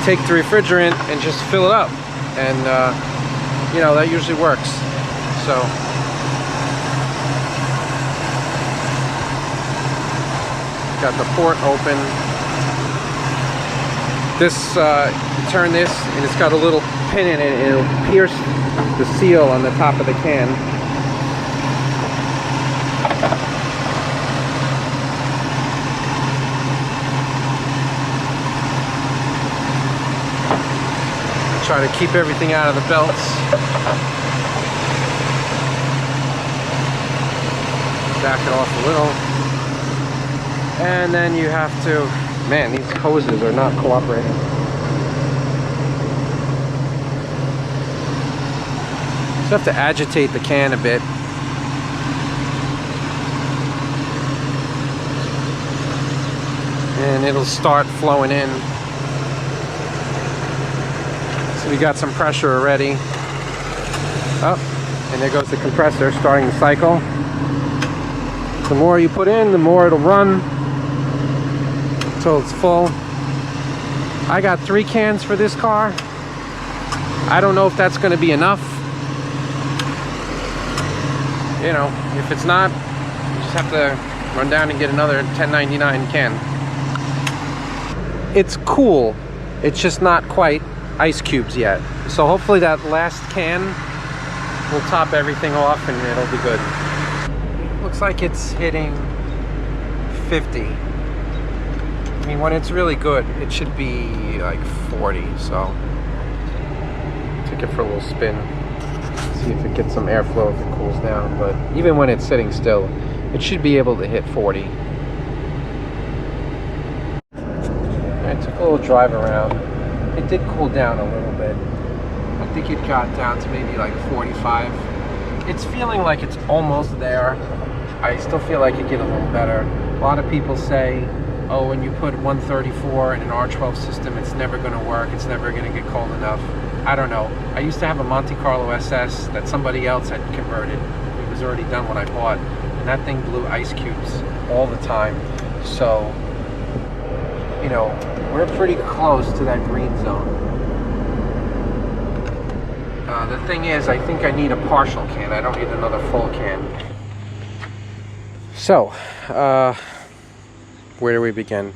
take the refrigerant and just fill it up, and that usually works. So got the port open. This, you turn this and it's got a little pin in it and it'll pierce the seal on the top of the can. Try to keep everything out of the belts. Back it off a little. And then you have to, man, these hoses are not cooperating. So you have to agitate the can a bit. And it'll start flowing in. So we got some pressure already. Oh, and there goes the compressor starting the cycle. The more you put in, the more it'll run until it's full. I got 3 cans for this car. I don't know if that's going to be enough. If it's not, you just have to run down and get another $10.99 can. It's cool. It's just not quite ice cubes yet. So hopefully that last can will top everything off and it'll be good. Looks like it's hitting 50. I mean, when it's really good, it should be like 40, so take it for a little spin, see if it gets some airflow if it cools down. But even when it's sitting still, it should be able to hit 40. I took a little drive around. It did cool down a little bit. I think it got down to maybe like 45. It's feeling like it's almost there. I still feel like it get a little better. A lot of people say, oh, when you put 134 in an R12 system, it's never going to work. It's never going to get cold enough. I don't know. I used to have a Monte Carlo SS that somebody else had converted. It was already done when I bought. And that thing blew ice cubes all the time. So, we're pretty close to that green zone. The thing is, I think I need a partial can. I don't need another full can. So, where do we begin?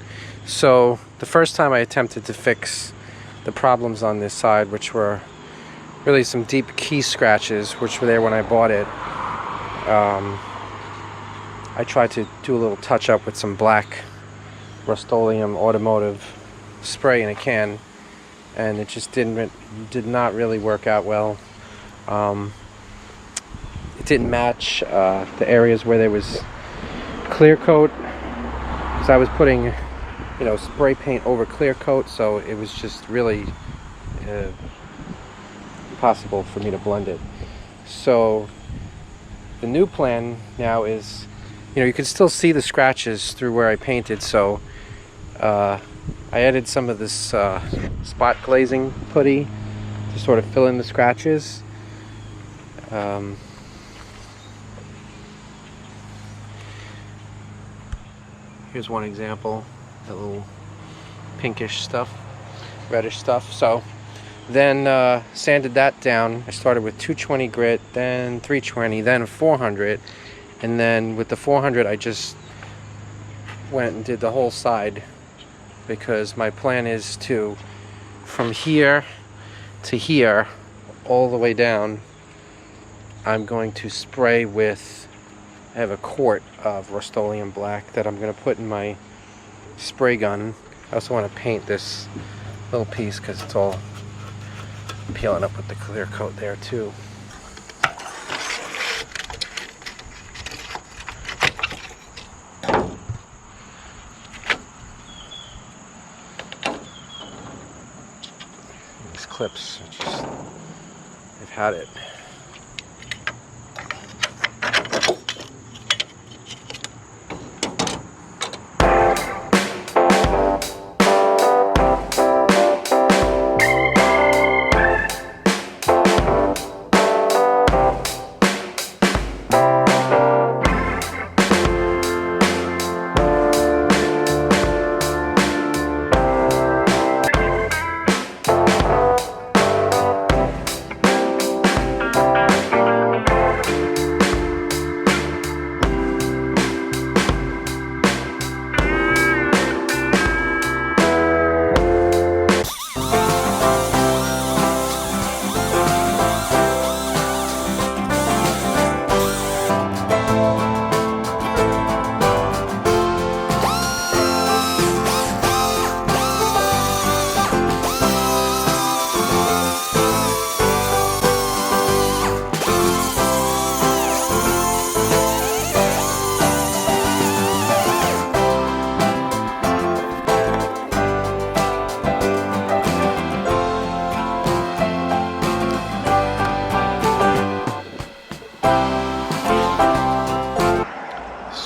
So, the first time I attempted to fix the problems on this side, which were really some deep key scratches, which were there when I bought it, I tried to do a little touch up with some black Rust-Oleum automotive spray in a can, and it just did not really work out well. It didn't match the areas where there was clear coat, because I was putting, you know, spray paint over clear coat, so it was just really impossible for me to blend it. So the new plan now is, you know, you can still see the scratches through where I painted, so I added some of this spot glazing putty to sort of fill in the scratches. Here's one example, that little pinkish stuff, reddish stuff. So then sanded that down. I started with 220 grit, then 320, then 400, and then with the 400 I just went and did the whole side, because my plan is to, from here to here, all the way down, I'm going to spray with, I have a quart of Rust-Oleum black that I'm going to put in my spray gun. I also want to paint this little piece because it's all peeling up with the clear coat there too. These clips, they've had it.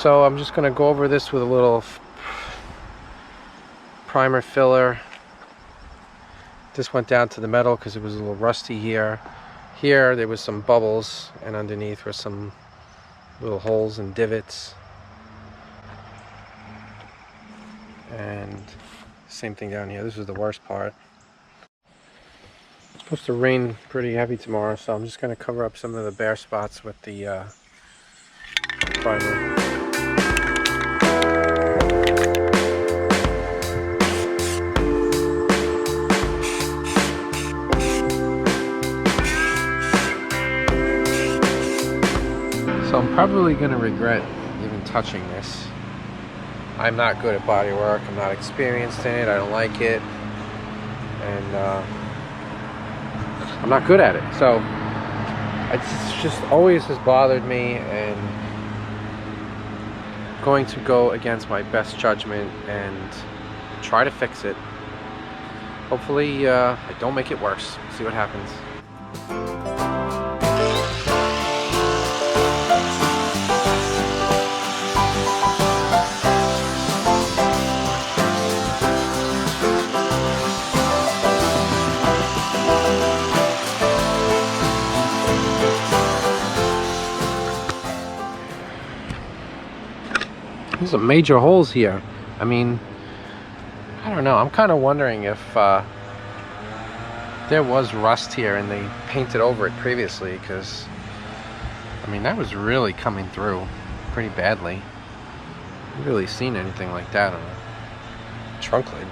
So I'm just going to go over this with a little primer filler. This went down to the metal because it was a little rusty here. Here there was some bubbles, and underneath were some little holes and divots. And same thing down here. This was the worst part. It's supposed to rain pretty heavy tomorrow, so I'm just going to cover up some of the bare spots with the primer. So I'm probably going to regret even touching this. I'm not good at bodywork. I'm not experienced in it. I don't like it. And I'm not good at it. So it's just always has bothered me, and going to go against my best judgment and try to fix it. Hopefully I don't make it worse. See what happens. There's some major holes here. I mean, I don't know. I'm kind of wondering if there was rust here and they painted over it previously, because I mean, that was really coming through pretty badly. I've really seen anything like that on a trunk lid.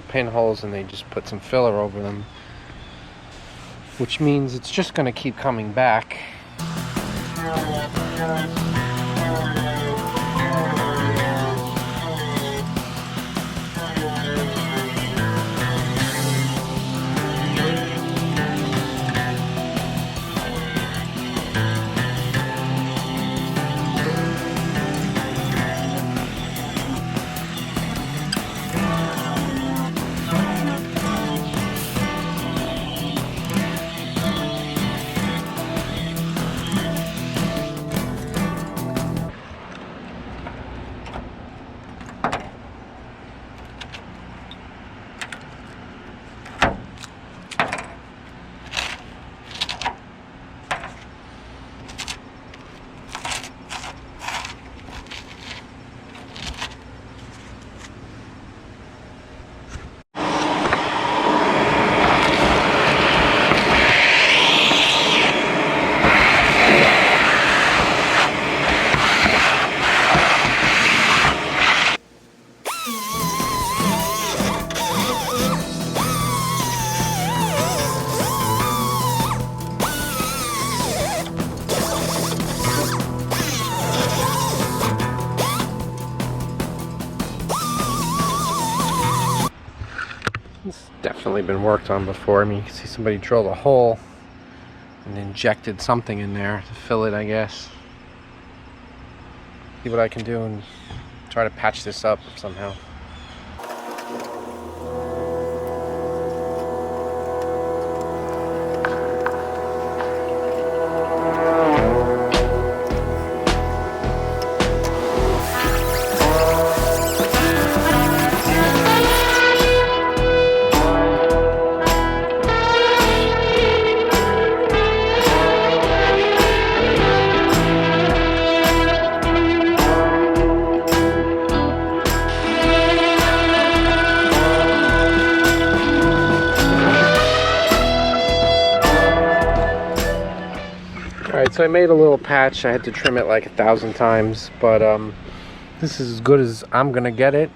pinholes and they just put some filler over them, which means it's just going to keep coming back. It's definitely been worked on before. I mean, you can see somebody drilled a hole and injected something in there to fill it, I guess. See what I can do and try to patch this up somehow. Alright, so I made a little patch. I had to trim it like 1,000 times, but this is as good as I'm gonna get it,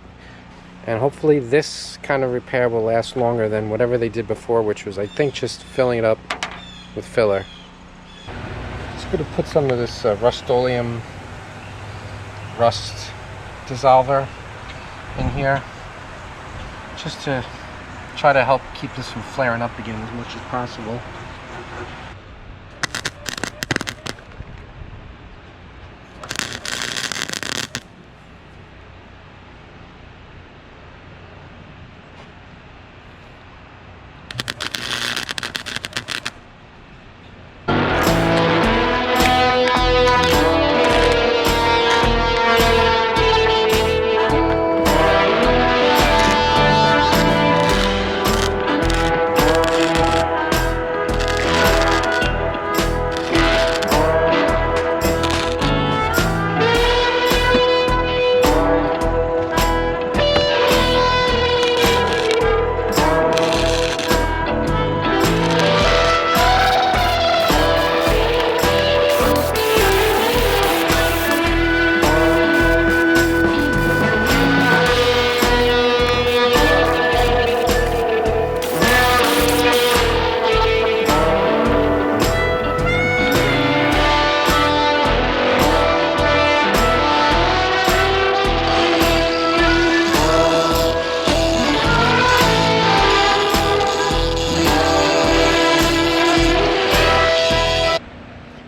and hopefully this kind of repair will last longer than whatever they did before, which was, I think, just filling it up with filler. Just gonna put some of this Rust-Oleum rust dissolver in here, just to try to help keep this from flaring up again as much as possible.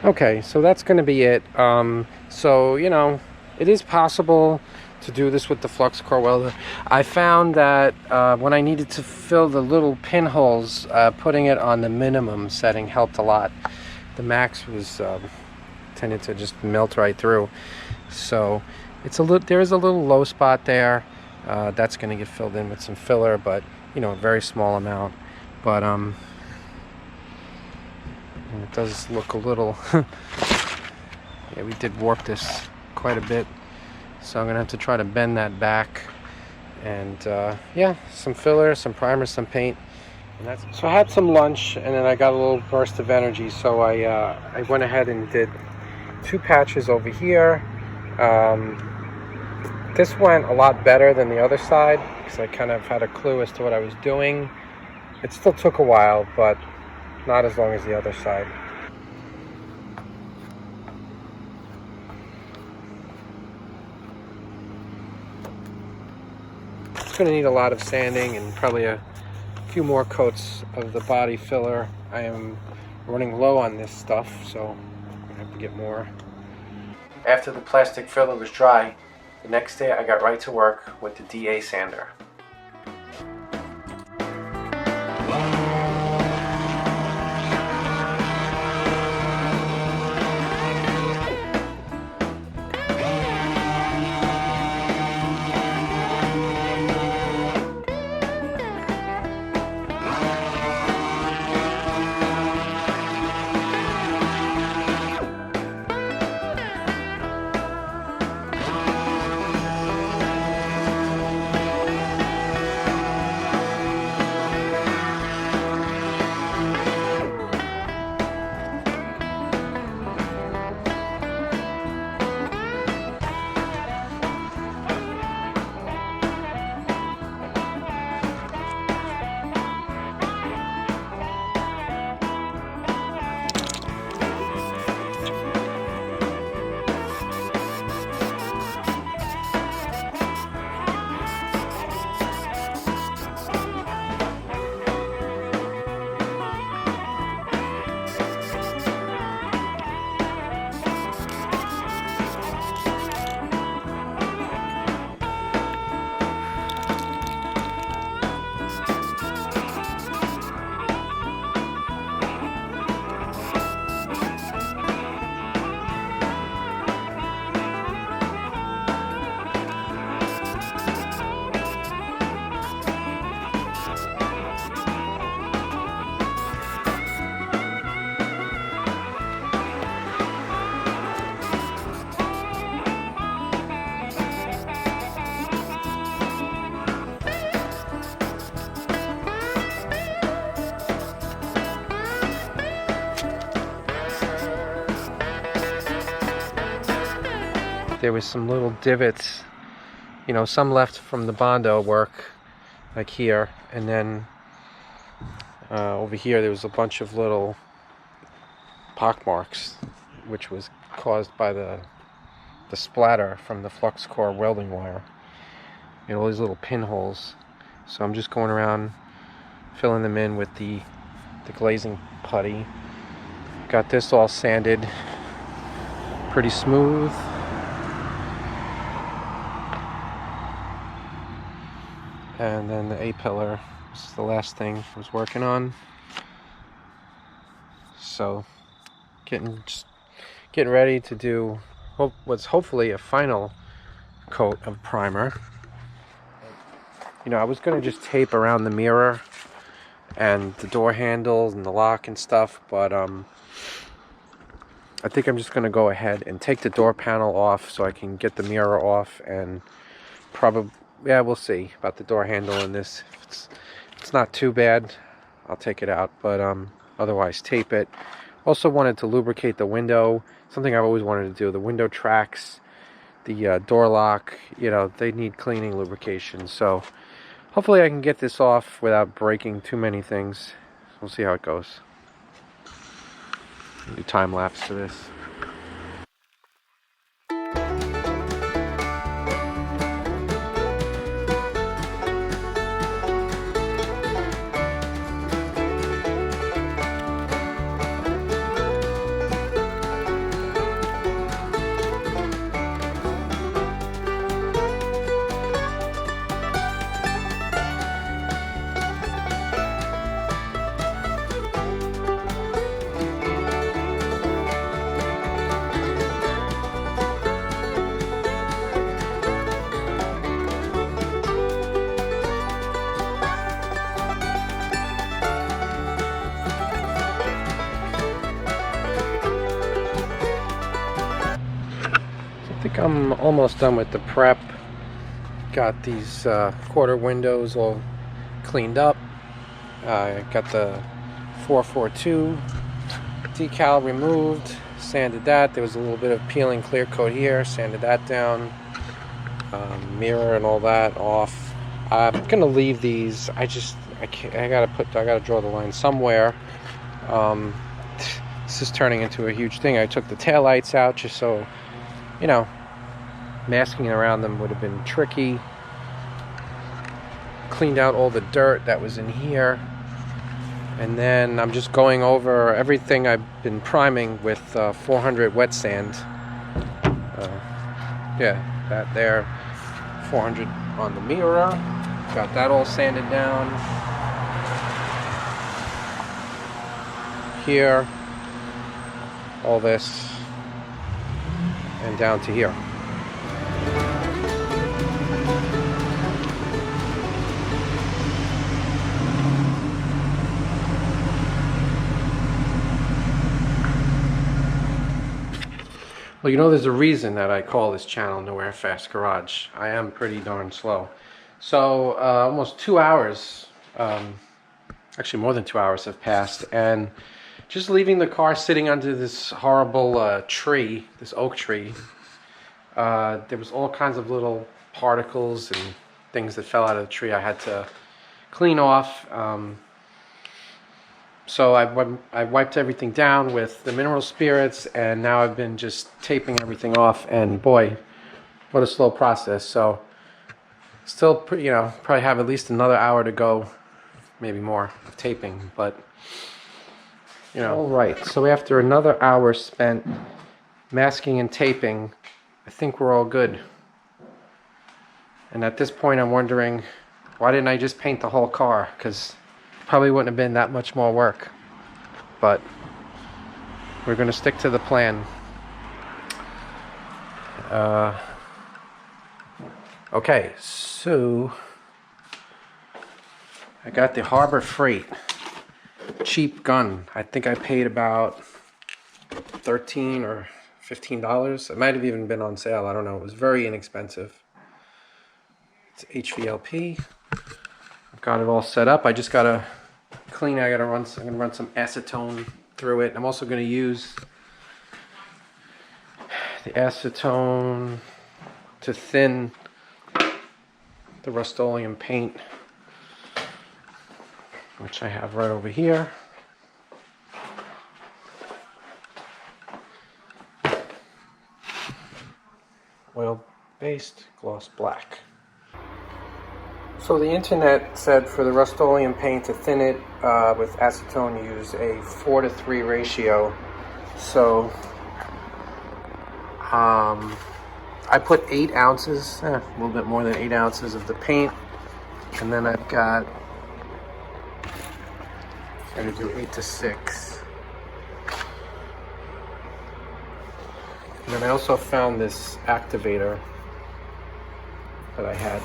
Okay, so that's going to be it. So, you know, it is possible to do this with the flux core welder. I found that when I needed to fill the little pinholes, putting it on the minimum setting helped a lot. The max was tended to just melt right through. So it's a little, there is a little low spot there. That's going to get filled in with some filler, but you know, a very small amount. But it does look a little yeah, we did warp this quite a bit, so I'm gonna have to try to bend that back, and yeah, some filler, some primer, some paint, and that's. So I had some lunch and then I got a little burst of energy, so I went ahead and did 2 patches over here, This went a lot better than the other side because I kind of had a clue as to what I was doing. It still took a while, but not as long as the other side. It's going to need a lot of sanding and probably a few more coats of the body filler. I am running low on this stuff, so I'm going to have to get more. After the plastic filler was dry, the next day I got right to work with the DA sander. There was some little divots, you know, some left from the Bondo work, like here, and then over here there was a bunch of little pock marks, which was caused by the splatter from the flux core welding wire, and all these little pinholes. So I'm just going around filling them in with the glazing putty. Got this all sanded pretty smooth. And then the A-pillar is the last thing I was working on. So getting ready to do what's hopefully a final coat of primer. You know, I was going to just tape around the mirror and the door handles and the lock and stuff, but I think I'm just going to go ahead and take the door panel off so I can get the mirror off, and probably, yeah, we'll see about the door handle in this. If it's not too bad, I'll take it out, but otherwise tape it. Also wanted to lubricate the window, something I've always wanted to do. The window tracks, the door lock, you know, they need cleaning, lubrication. So hopefully I can get this off without breaking too many things. We'll see how it goes. I'll do time lapse for this. I think I'm almost done with the prep. Got these quarter windows all cleaned up. Got the 442 decal removed, sanded that. There was a little bit of peeling clear coat here, sanded that down. mirror and all that off. I'm gonna leave these. I gotta draw the line somewhere. This is turning into a huge thing. I took the taillights out just so, you know, masking around them would have been tricky. Cleaned out all the dirt that was in here. And then I'm just going over everything I've been priming with 400 wet sand. Yeah, that there. 400 on the mirror. Got that all sanded down. Here. All this. And down to here. Well, you know, there's a reason that I call this channel Nowhere Fast Garage. I am pretty darn slow. So, almost 2 hours, actually more than 2 hours have passed, and just leaving the car sitting under this horrible tree, this oak tree, there was all kinds of little particles and things that fell out of the tree I had to clean off. So I wiped everything down with the mineral spirits, and now I've been just taping everything off, and boy, what a slow process. So still, you know, probably have at least another hour to go, maybe more, of taping, but you know. All right, so after another hour spent masking and taping, I think we're all good. And at this point I'm wondering, why didn't I just paint the whole car? Because probably wouldn't have been that much more work, but we're going to stick to the plan. Okay, so I got the Harbor Freight cheap gun. I think I paid about $13 or $15. It might have even been on sale. I don't know. It was very inexpensive. It's HVLP. I've got it all set up. I just gotta clean. I'm gonna run some acetone through it. I'm also gonna use the acetone to thin the Rust-Oleum paint, which I have right over here. Oil-based gloss black. So the internet said for the Rust-Oleum paint to thin it with acetone, use a 4:3 ratio. So I put 8 ounces, a little bit more than 8 ounces of the paint, and then I've got, I'm going to do 8 to 6. And then I also found this activator that I had.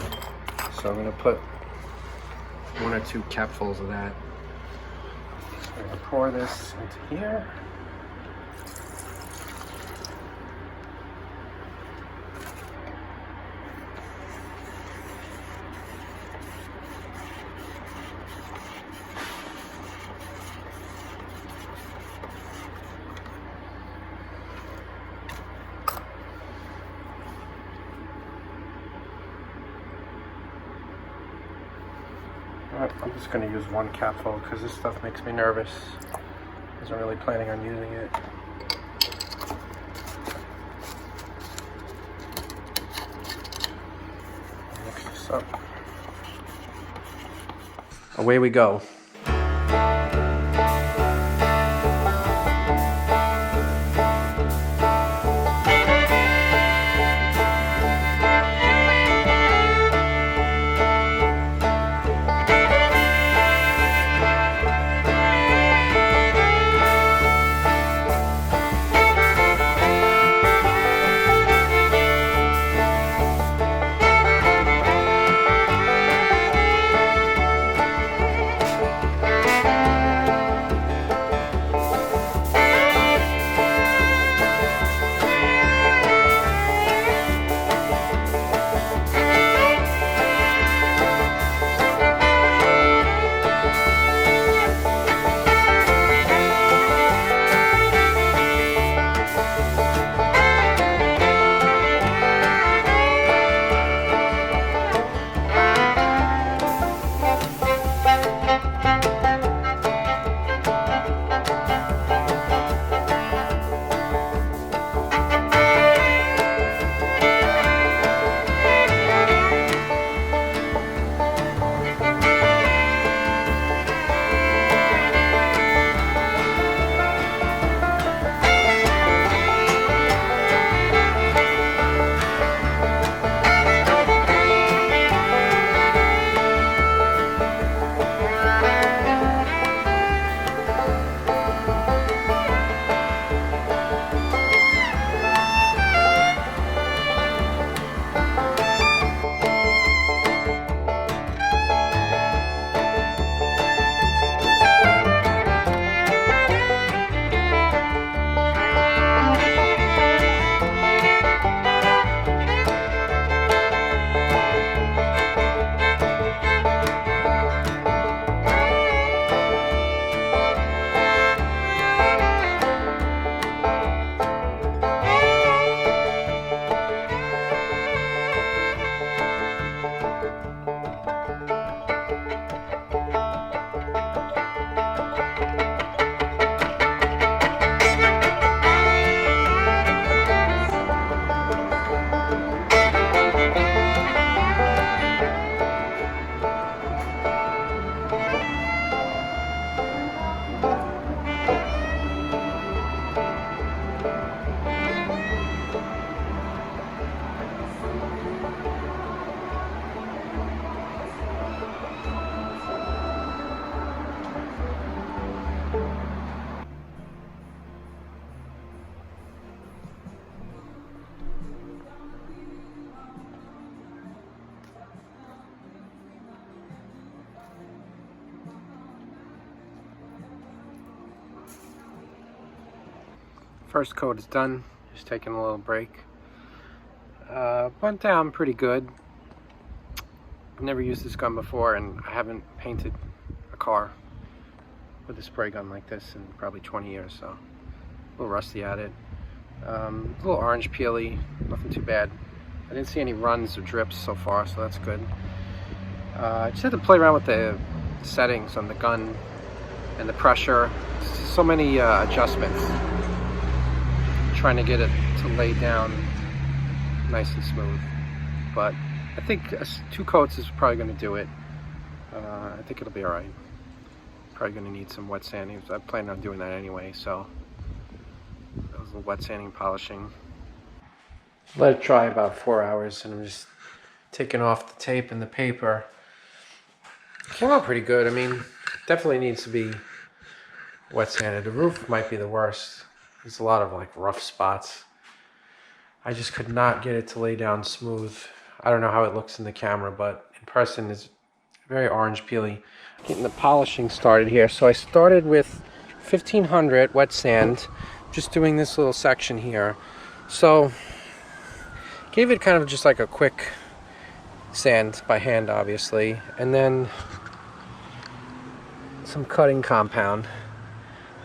So I'm going to put 1 or 2 capfuls of that. So I'm going to pour this into here. I'm just going to use 1 capful because this stuff makes me nervous. I wasn't really planning on using it. Mix this up. Away we go. first coat is done. Just taking a little break. Went down pretty good. I've never used this gun before, and I haven't painted a car with a spray gun like this in probably 20 years, so a little rusty at it. A little orange peely, nothing too bad. I didn't see any runs or drips so far, so that's good. I just had to play around with the settings on the gun and the pressure. So many adjustments. Trying to get it to lay down nice and smooth. But I think 2 coats is probably going to do it. I think it'll be alright. Probably going to need some wet sanding. I plan on doing that anyway, so that was a little wet sanding, polishing. Let it dry about 4 hours, and I'm just taking off the tape and the paper. It came out pretty good. I mean, definitely needs to be wet sanded. The roof might be the worst. There's a lot of like rough spots. I just could not get it to lay down smooth. I don't know how it looks in the camera, but in person it's very orange peely. Getting the polishing started here. So I started with 1500 wet sand, just doing this little section here. So gave it kind of just like a quick sand by hand, obviously, and then some cutting compound,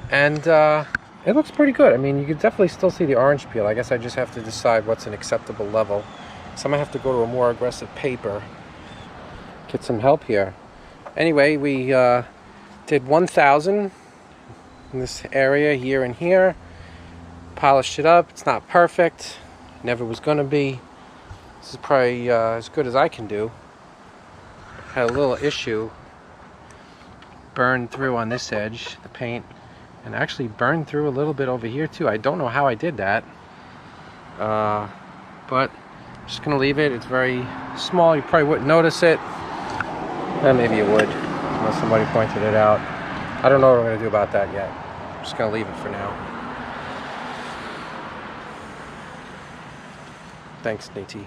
and it looks pretty good. I mean, you can definitely still see the orange peel. I guess I just have to decide what's an acceptable level. So I'm gonna have to go to a more aggressive paper, get some help here. Anyway, we did 1000 in this area here and here, polished it up. It's not perfect, never was gonna be. This is probably as good as I can do. Had a little issue, burned through on this edge, the paint, and actually burned through a little bit over here too. I don't know how I did that, but I'm just gonna leave it. It's very small, you probably wouldn't notice it. Maybe you would, unless somebody pointed it out. I don't know what I'm gonna do about that yet. I'm just gonna leave it for now. Thanks, Nate.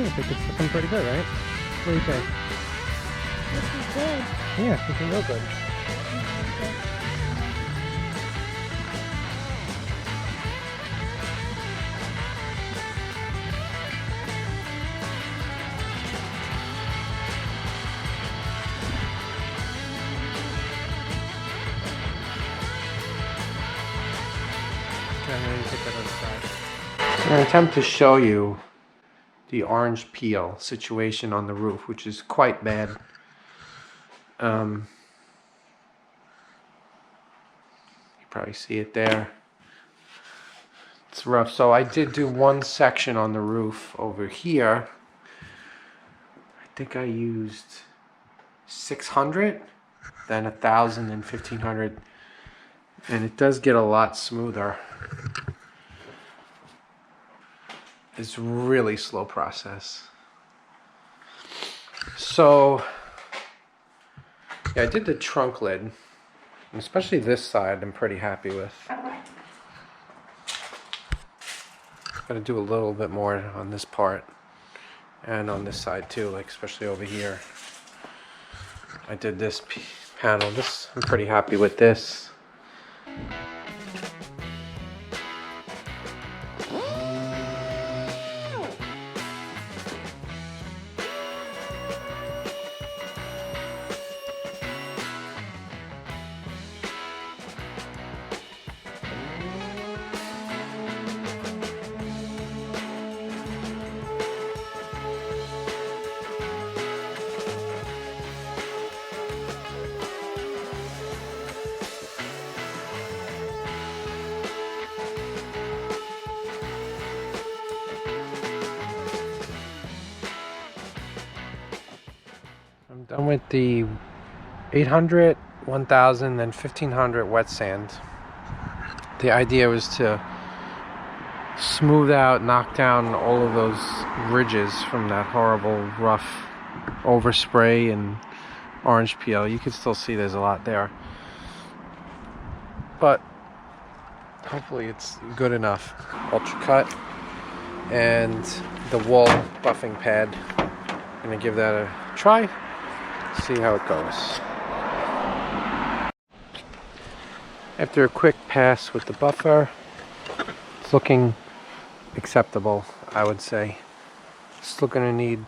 I think it's looking pretty good, right? What do you think? This is good. Yeah, it's looking real good. Okay, I'm going to take that other side. So I'm going to attempt to show you the orange peel situation on the roof, which is quite bad. You probably see it there. It's rough. So I did do one section on the roof over here. I think I used 600, then 1,000, then 1,500, and it does get a lot smoother. It's a really slow process. So yeah, I did the trunk lid, and especially this side I'm pretty happy with. Gotta do a little bit more on this part and on this side too, like especially over here. I did this panel. This, I'm pretty happy with this. I'm done with the 800, 1,000, then 1,500 wet sand. The idea was to smooth out, knock down all of those ridges from that horrible rough overspray and orange peel. You can still see there's a lot there, but hopefully it's good enough. Ultra cut and the wall buffing pad. I'm gonna give that a try, see how it goes. After a quick pass with the buffer, it's looking acceptable, I would say. Still gonna need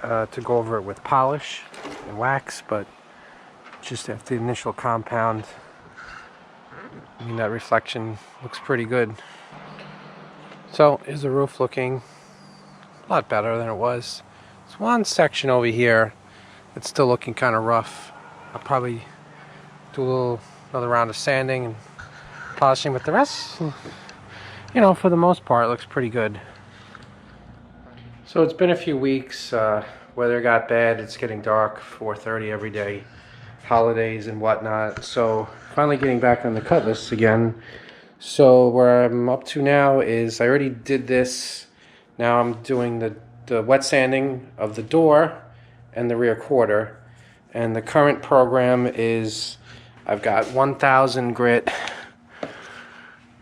to go over it with polish and wax, but just after the initial compound, I mean, that reflection looks pretty good. So is the roof looking a lot better than it was. There's one section over here that's still looking kind of rough. I'll probably do another round of sanding and polishing, but the rest, you know, for the most part, it looks pretty good. So it's been a few weeks. Weather got bad. It's getting dark, 4:30 every day, holidays and whatnot. So finally getting back on the Cutlass again. So where I'm up to now is I already did this. Now I'm doing the wet sanding of the door and the rear quarter. And the current program is I've got 1,000 grit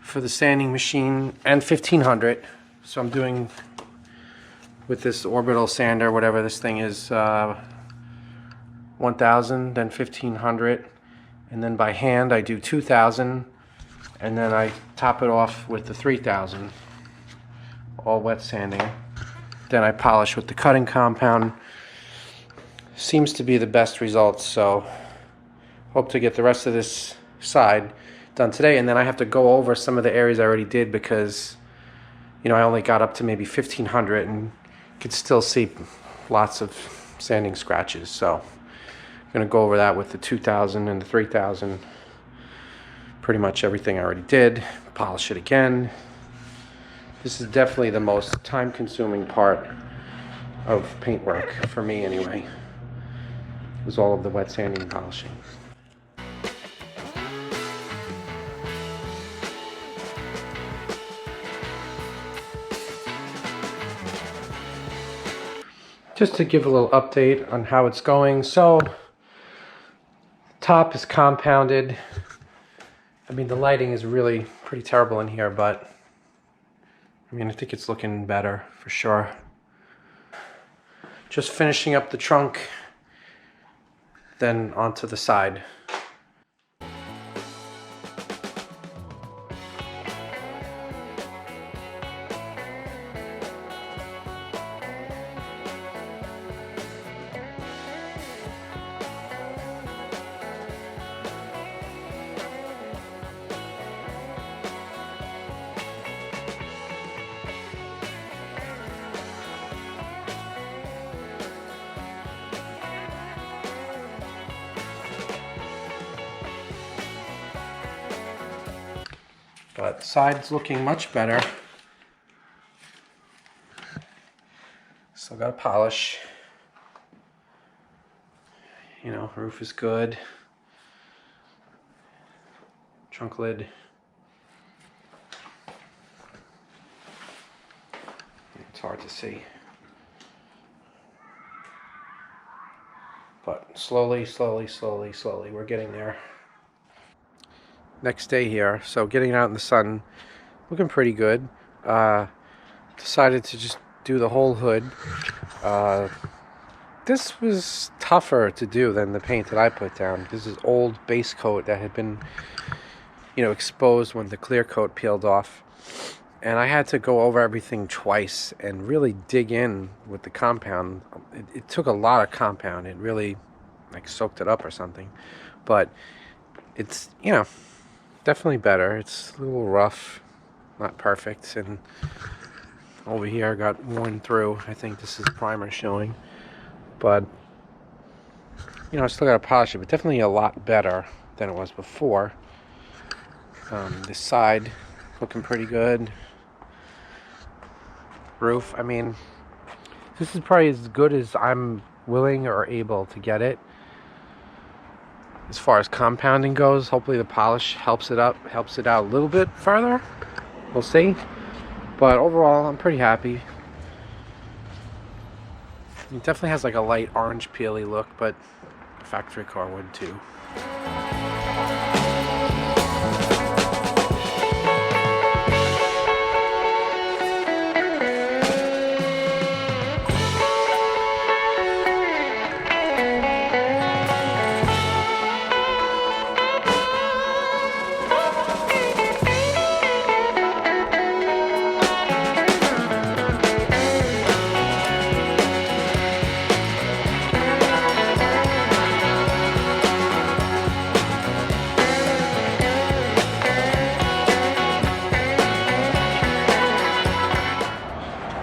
for the sanding machine and 1,500. So I'm doing with this orbital sander, whatever this thing is, 1,000, then 1,500. And then by hand I do 2,000. And then I top it off with the 3,000, all wet sanding. Then I polish with the cutting compound. Seems to be the best results, so hope to get the rest of this side done today. And then I have to go over some of the areas I already did because, you know, I only got up to maybe 1,500 and you could still see lots of sanding scratches. So I'm gonna go over that with the 2,000 and the 3,000. Pretty much everything I already did. Polish it again. This is definitely the most time-consuming part of paintwork for me, anyway. Was all of the wet sanding and polishing. Just to give a little update on how it's going. So, top is compounded. I mean, the lighting is really pretty terrible in here, but I mean, I think it's looking better for sure. Just finishing up the trunk, then onto the side. But side's looking much better. Still got to polish. You know, roof is good. Trunk lid. It's hard to see. But slowly, we're getting there. Next day here, so getting out in the sun, looking pretty good. Decided to just do the whole hood. This was tougher to do than the paint that I put down. This is old base coat that had been, you know, exposed when the clear coat peeled off. And I had to go over everything twice and really dig in with the compound. It took a lot of compound. It really, like, soaked it up or something. But it's, you know, definitely better. It's a little rough, not perfect. And over here got worn through. I think this is primer showing. But, you know, I still got to polish it. But definitely a lot better than it was before. This side looking pretty good. Roof, I mean, this is probably as good as I'm willing or able to get it as far as compounding goes. Hopefully the polish helps it out a little bit further. We'll see. But overall, I'm pretty happy. It definitely has like a light orange peely look, but a factory car would too.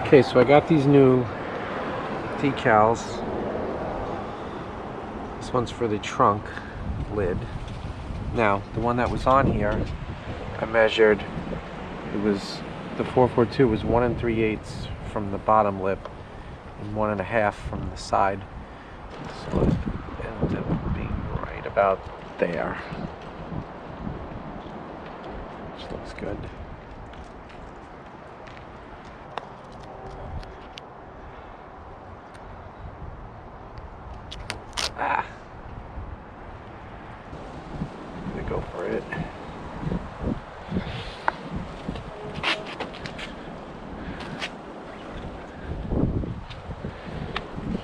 Okay, so I got these new decals. This one's for the trunk lid. Now, the one that was on here, I measured, it was, the 442 was 1 3/8 from the bottom lip and 1 1/2 from the side. So it ended up being right about there. Which looks good. Ah, I'm gonna go for it.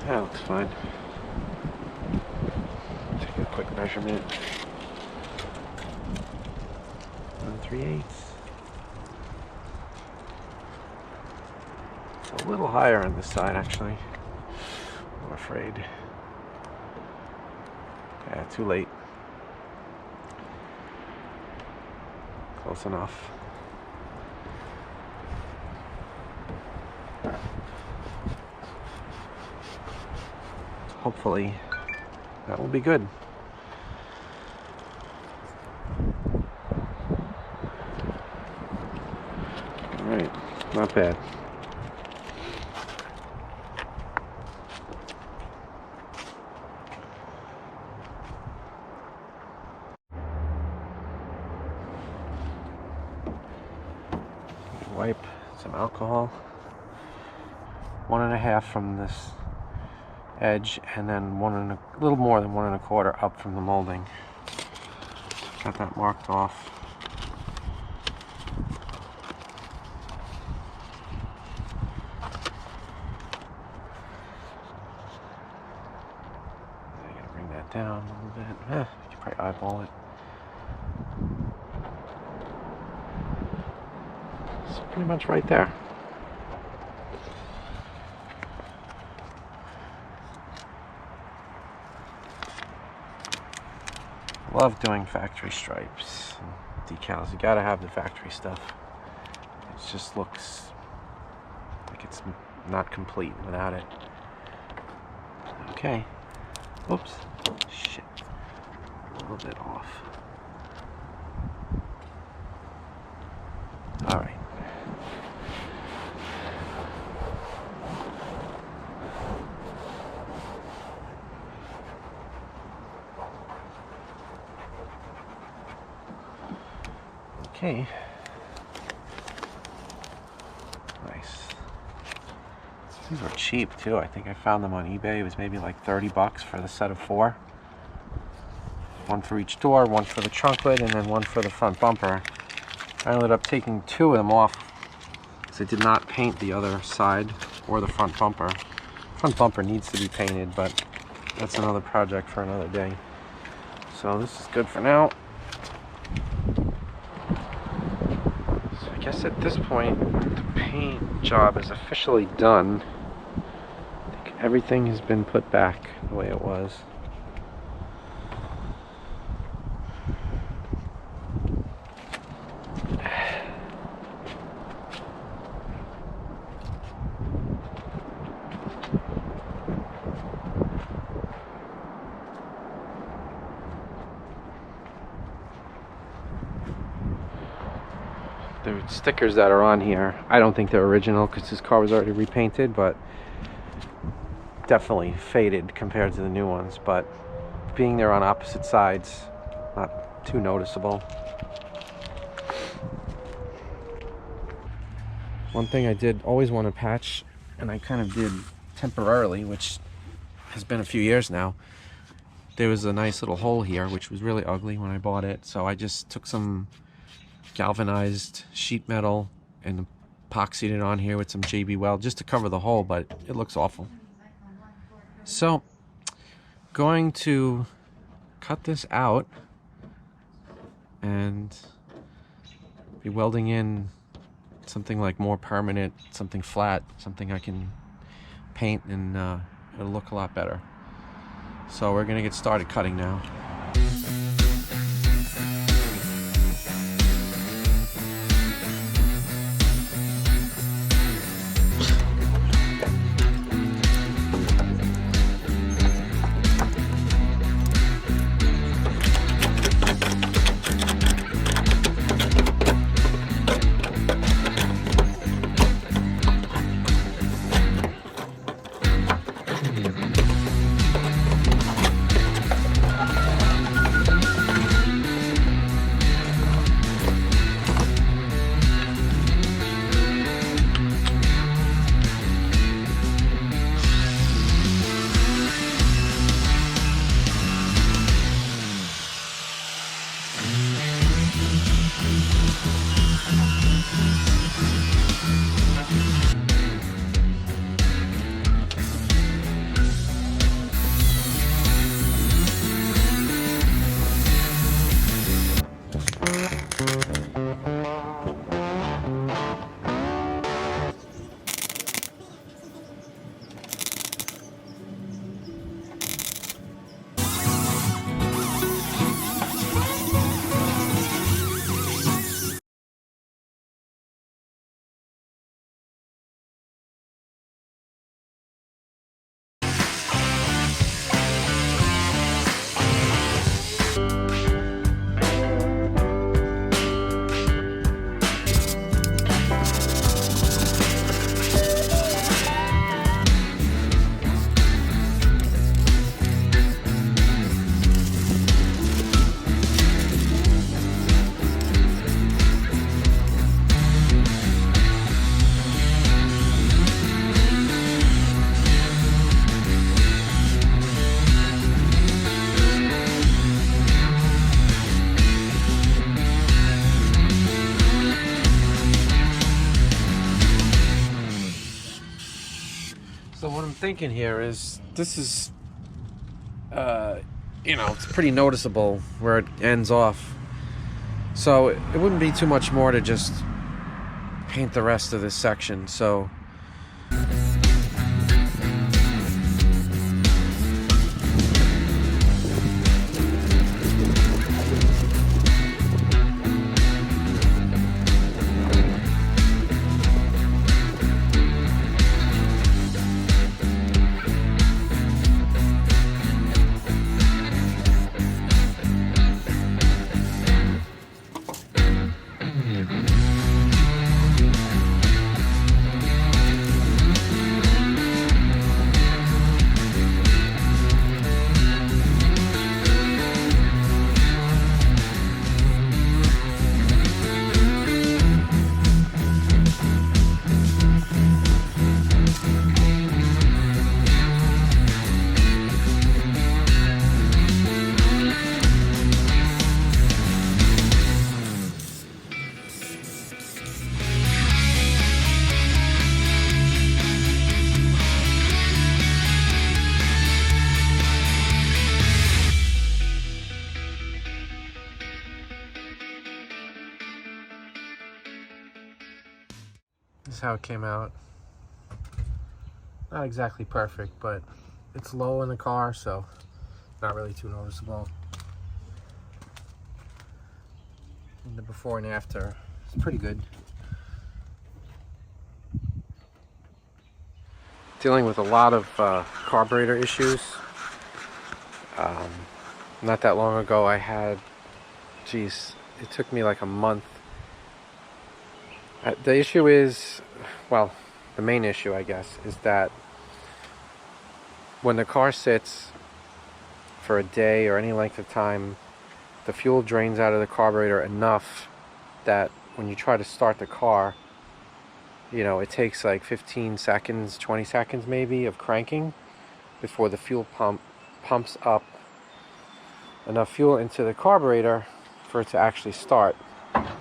That looks fine. Take a quick measurement. 1 3/8. It's a little higher on this side, actually. I'm afraid. Yeah, too late. Close enough. Hopefully, that will be good. All right, not bad. Wipe some alcohol. 1 1/2 from this edge, and then a little more than 1 1/4 up from the molding. Got that marked off. I gotta bring that down a little bit. You can probably eyeball it. It's pretty much right there. Love doing factory stripes and decals. You gotta have the factory stuff. It just looks like it's not complete without it. Okay. Oops. Shit. A little bit off. All right. Okay. Nice. These were cheap too. I think I found them on eBay. It was maybe like 30 bucks for the set of 4. One for each door, one for the trunk lid, and then one for the front bumper. I ended up taking 2 of them off because I did not paint the other side or the front bumper. Front bumper needs to be painted, but that's another project for another day. So this is good for now. So I guess at this point, the paint job is officially done. I think everything has been put back the way it was. The stickers that are on here, I don't think they're original because this car was already repainted, but definitely faded compared to the new ones. But being they're on opposite sides, not too noticeable. One thing I did always want to patch, and I kind of did temporarily, which has been a few years now. There was a nice little hole here, which was really ugly when I bought it, so I just took some galvanized sheet metal and epoxied it on here with some JB Weld just to cover the hole, but it looks awful. So, going to cut this out and be welding in something like more permanent, something flat, something I can paint, and it'll look a lot better. So we're gonna get started cutting now. So what I'm thinking here is, this is, you know, it's pretty noticeable where it ends off. So it wouldn't be too much more to just paint the rest of this section. So how it came out. Not exactly perfect, but it's low in the car, so not really too noticeable. And the before and after is pretty good. Dealing with a lot of carburetor issues. Not that long ago I had, geez, it took me like a month. The issue is, well, the main issue I guess is that when the car sits for a day or any length of time, the fuel drains out of the carburetor enough that when you try to start the car, you know, it takes like 15 seconds, 20 seconds maybe of cranking before the fuel pump pumps up enough fuel into the carburetor for it to actually start,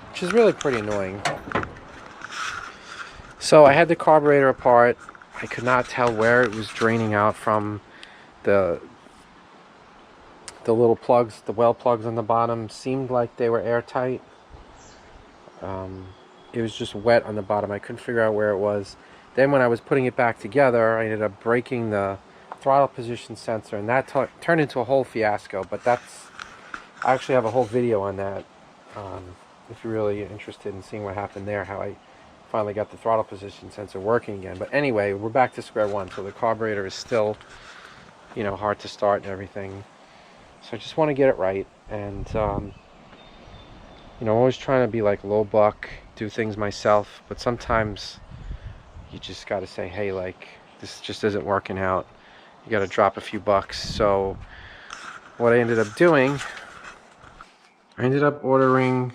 which is really pretty annoying. So I had the carburetor apart. I could not tell where it was draining out from. The little plugs, the well plugs on the bottom seemed like they were airtight. It was just wet on the bottom. I couldn't figure out where it was. Then when I was putting it back together, I ended up breaking the throttle position sensor, and that turned into a whole fiasco. But I actually have a whole video on that, if you're really interested in seeing what happened there, how I finally got the throttle position sensor working again. But anyway, we're back to square one. So the carburetor is still, you know, hard to start and everything. So I just want to get it right, and you know, I'm always trying to be like low buck, do things myself, but sometimes you just got to say, hey, like, this just isn't working out. You got to drop a few bucks. So what I ended up doing, I ended up ordering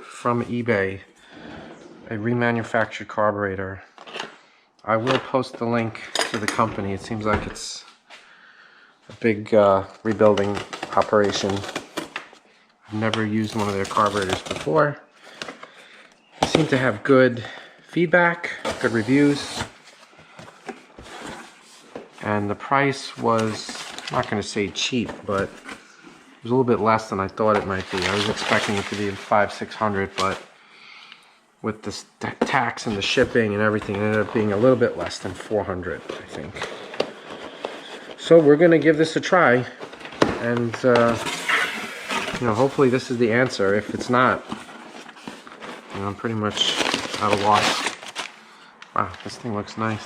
from eBay a remanufactured carburetor. I will post the link to the company. It seems like it's a big rebuilding operation. I've never used one of their carburetors before. They seem to have good feedback, good reviews, and the price was, I'm not going to say cheap, but it was a little bit less than I thought it might be. I was expecting it to be $500-600, but with the tax and the shipping and everything, it ended up being a little bit less than $400, I think. So we're going to give this a try, and you know, hopefully this is the answer. If it's not, you know, I'm pretty much at a loss. Wow, this thing looks nice.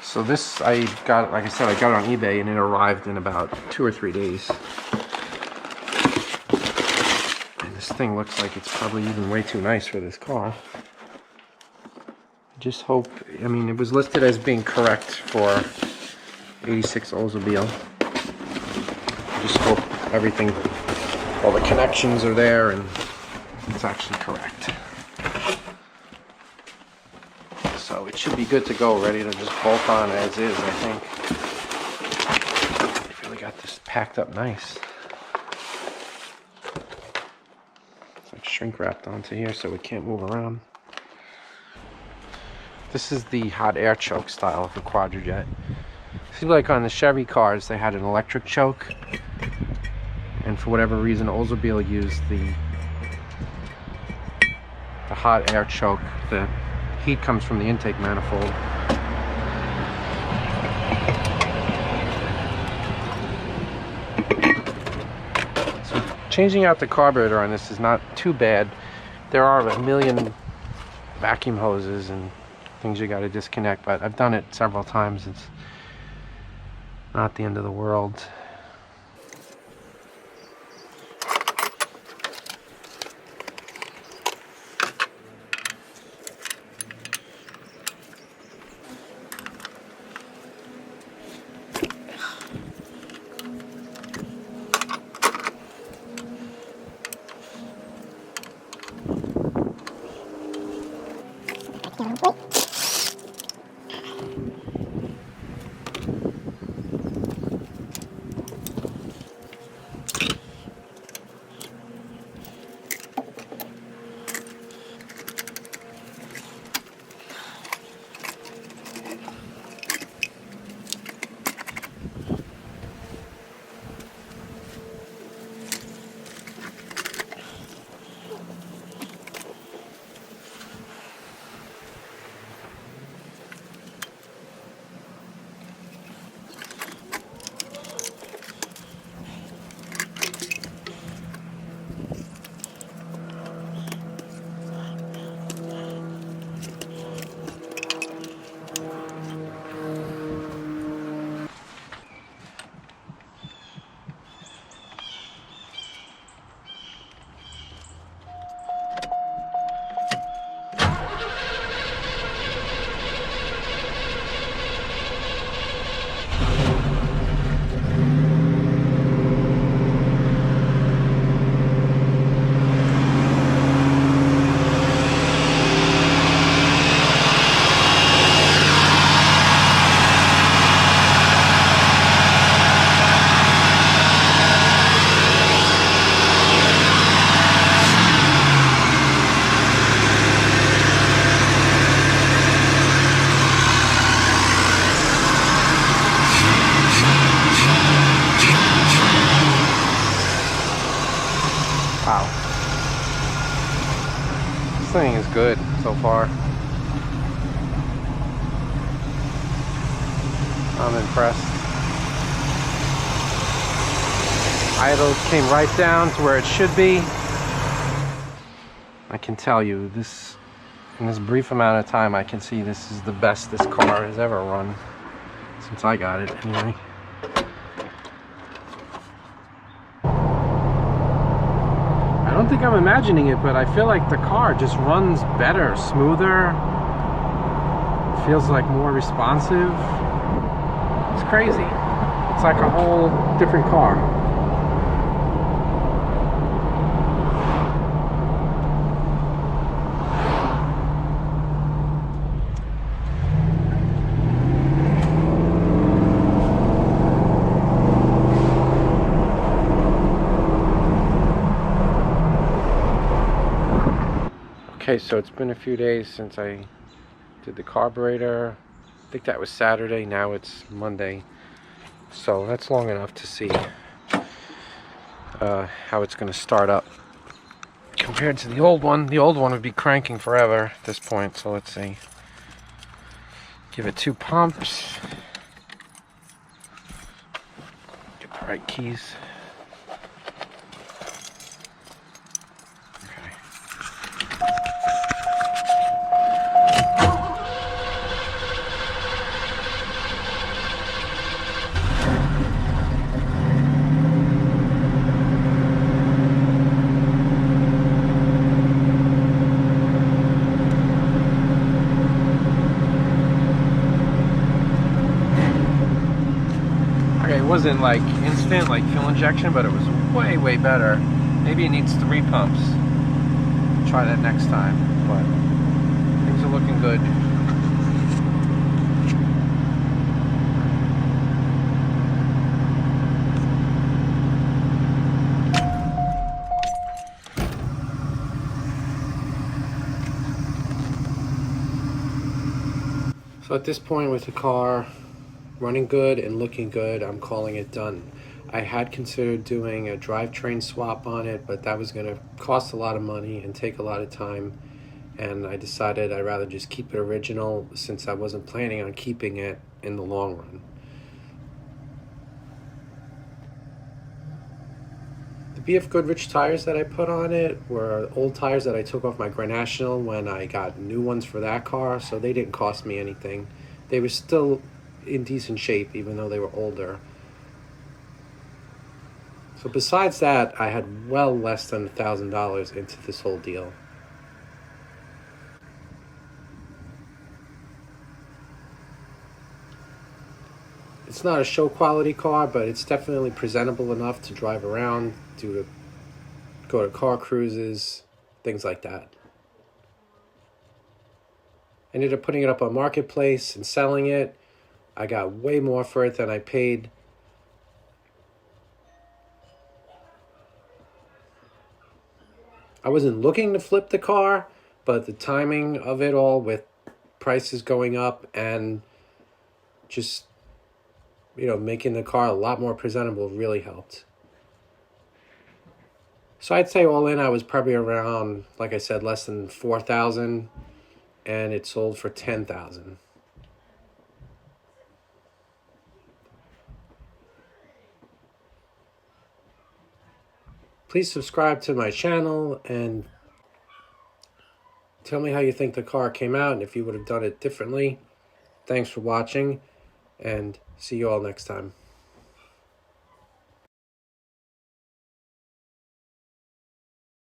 So this, I got, like I said, I got it on eBay, and it arrived in about 2 or 3 days. And this thing looks like it's probably even way too nice for this car. I just hope, I mean, it was listed as being correct for 86 Oldsmobile. I just hope everything, all the connections are there and it's actually correct. So it should be good to go, ready to just bolt on as is, I think. I really got this packed up nice. It's like shrink wrapped onto here so it can't move around. This is the hot air choke style of the Qjet. Seems like on the Chevy cars they had an electric choke, and for whatever reason Oldsmobile used the hot air choke. The heat comes from the intake manifold. So changing out the carburetor on this is not too bad. There are a million vacuum hoses and things you got to disconnect, but I've done it several times. It's not the end of the world. good so far. I'm impressed. Idle came right down to where it should be. I can tell you, this, in this brief amount of time, I can see this is the best this car has ever run since I got it anyway. I don't think I'm imagining it, but I feel like the car just runs better, smoother. Feels like more responsive. It's crazy. It's like a whole different car. Okay, so it's been a few days since I did the carburetor. I think that was Saturday, now it's Monday. So that's long enough to see how it's going to start up. Compared to the old one would be cranking forever at this point. So let's see. Give it 2 pumps. Get the right keys. It wasn't like instant like fuel injection, but it was way better. Maybe it needs 3 pumps. Try that next time, but things are looking good. So at this point with the car running good and looking good, I'm calling it done. I had considered doing a drivetrain swap on it, but that was going to cost a lot of money and take a lot of time, and I decided I'd rather just keep it original since I wasn't planning on keeping it in the long run. The BF Goodrich tires that I put on it were old tires that I took off my Grand National when I got new ones for that car, so they didn't cost me anything. They were still in decent shape even though they were older. So besides that, I had well less than $1,000 into this whole deal. It's not a show quality car, but it's definitely presentable enough to drive around, go to car cruises, things like that. I ended up putting it up on Marketplace and selling it. I got way more for it than I paid. I wasn't looking to flip the car, but the timing of it all with prices going up and just, making the car a lot more presentable really helped. So I'd say all in, I was probably around, like I said, less than $4,000, and it sold for $10,000. Please subscribe to my channel and tell me how you think the car came out and if you would have done it differently. Thanks for watching, and see you all next time.